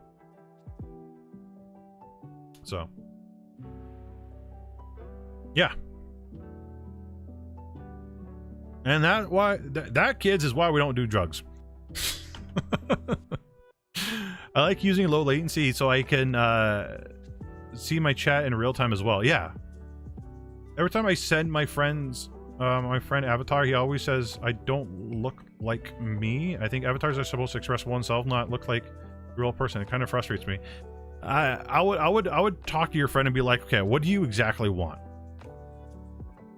So, yeah. And that kids is why we don't do drugs. I like using low latency so I can see my chat in real time as well. Yeah. Every time I send my friend Avatar, he always says I don't look like me. I think avatars are supposed to express oneself, not look like a real person. It kind of frustrates me. I would talk to your friend and be like, okay, what do you exactly want?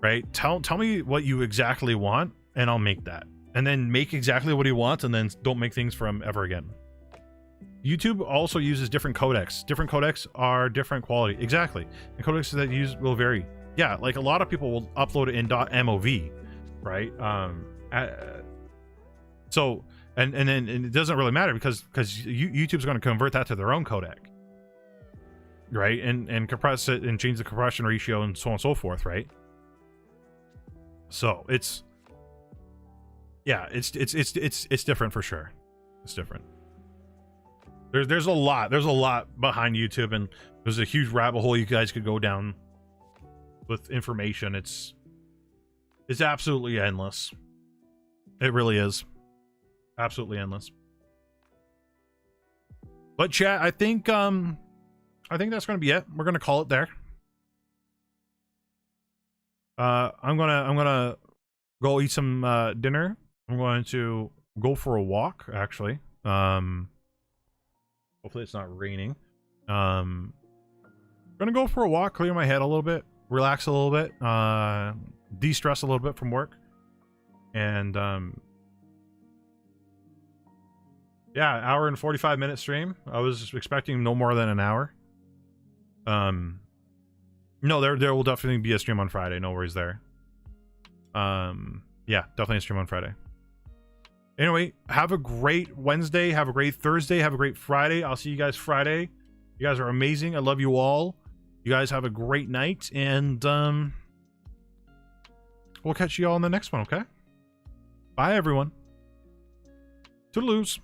Right? Tell me what you exactly want, and I'll make that. And then make exactly what he wants, and then don't make things for him ever again. YouTube also uses different codecs. Different codecs are different quality. Exactly. The codecs that you use will vary. Yeah, like a lot of people will upload it in .mov, right? So and then it doesn't really matter because YouTube's going to convert that to their own codec, right? And compress it and change the compression ratio and so on and so forth, right? So it's different for sure. It's different. There's a lot behind YouTube, and there's a huge rabbit hole you guys could go down with information. It's absolutely endless. It really is absolutely endless. But chat, I think that's gonna be it. We're gonna call it there. I'm gonna go eat some dinner. I'm going to go for a walk, actually. Hopefully it's not raining. I'm gonna go for a walk, clear my head a little bit, relax a little bit, de-stress a little bit from work, and yeah, hour and 45-minute stream. I was expecting no more than an hour. No, there will definitely be a stream on Friday. No worries there. Yeah, definitely a stream on Friday. Anyway, have a great Wednesday. Have a great Thursday. Have a great Friday. I'll see you guys Friday. You guys are amazing. I love you all. You guys have a great night, and we'll catch you all in the next one, okay? Bye, everyone. Toodaloos.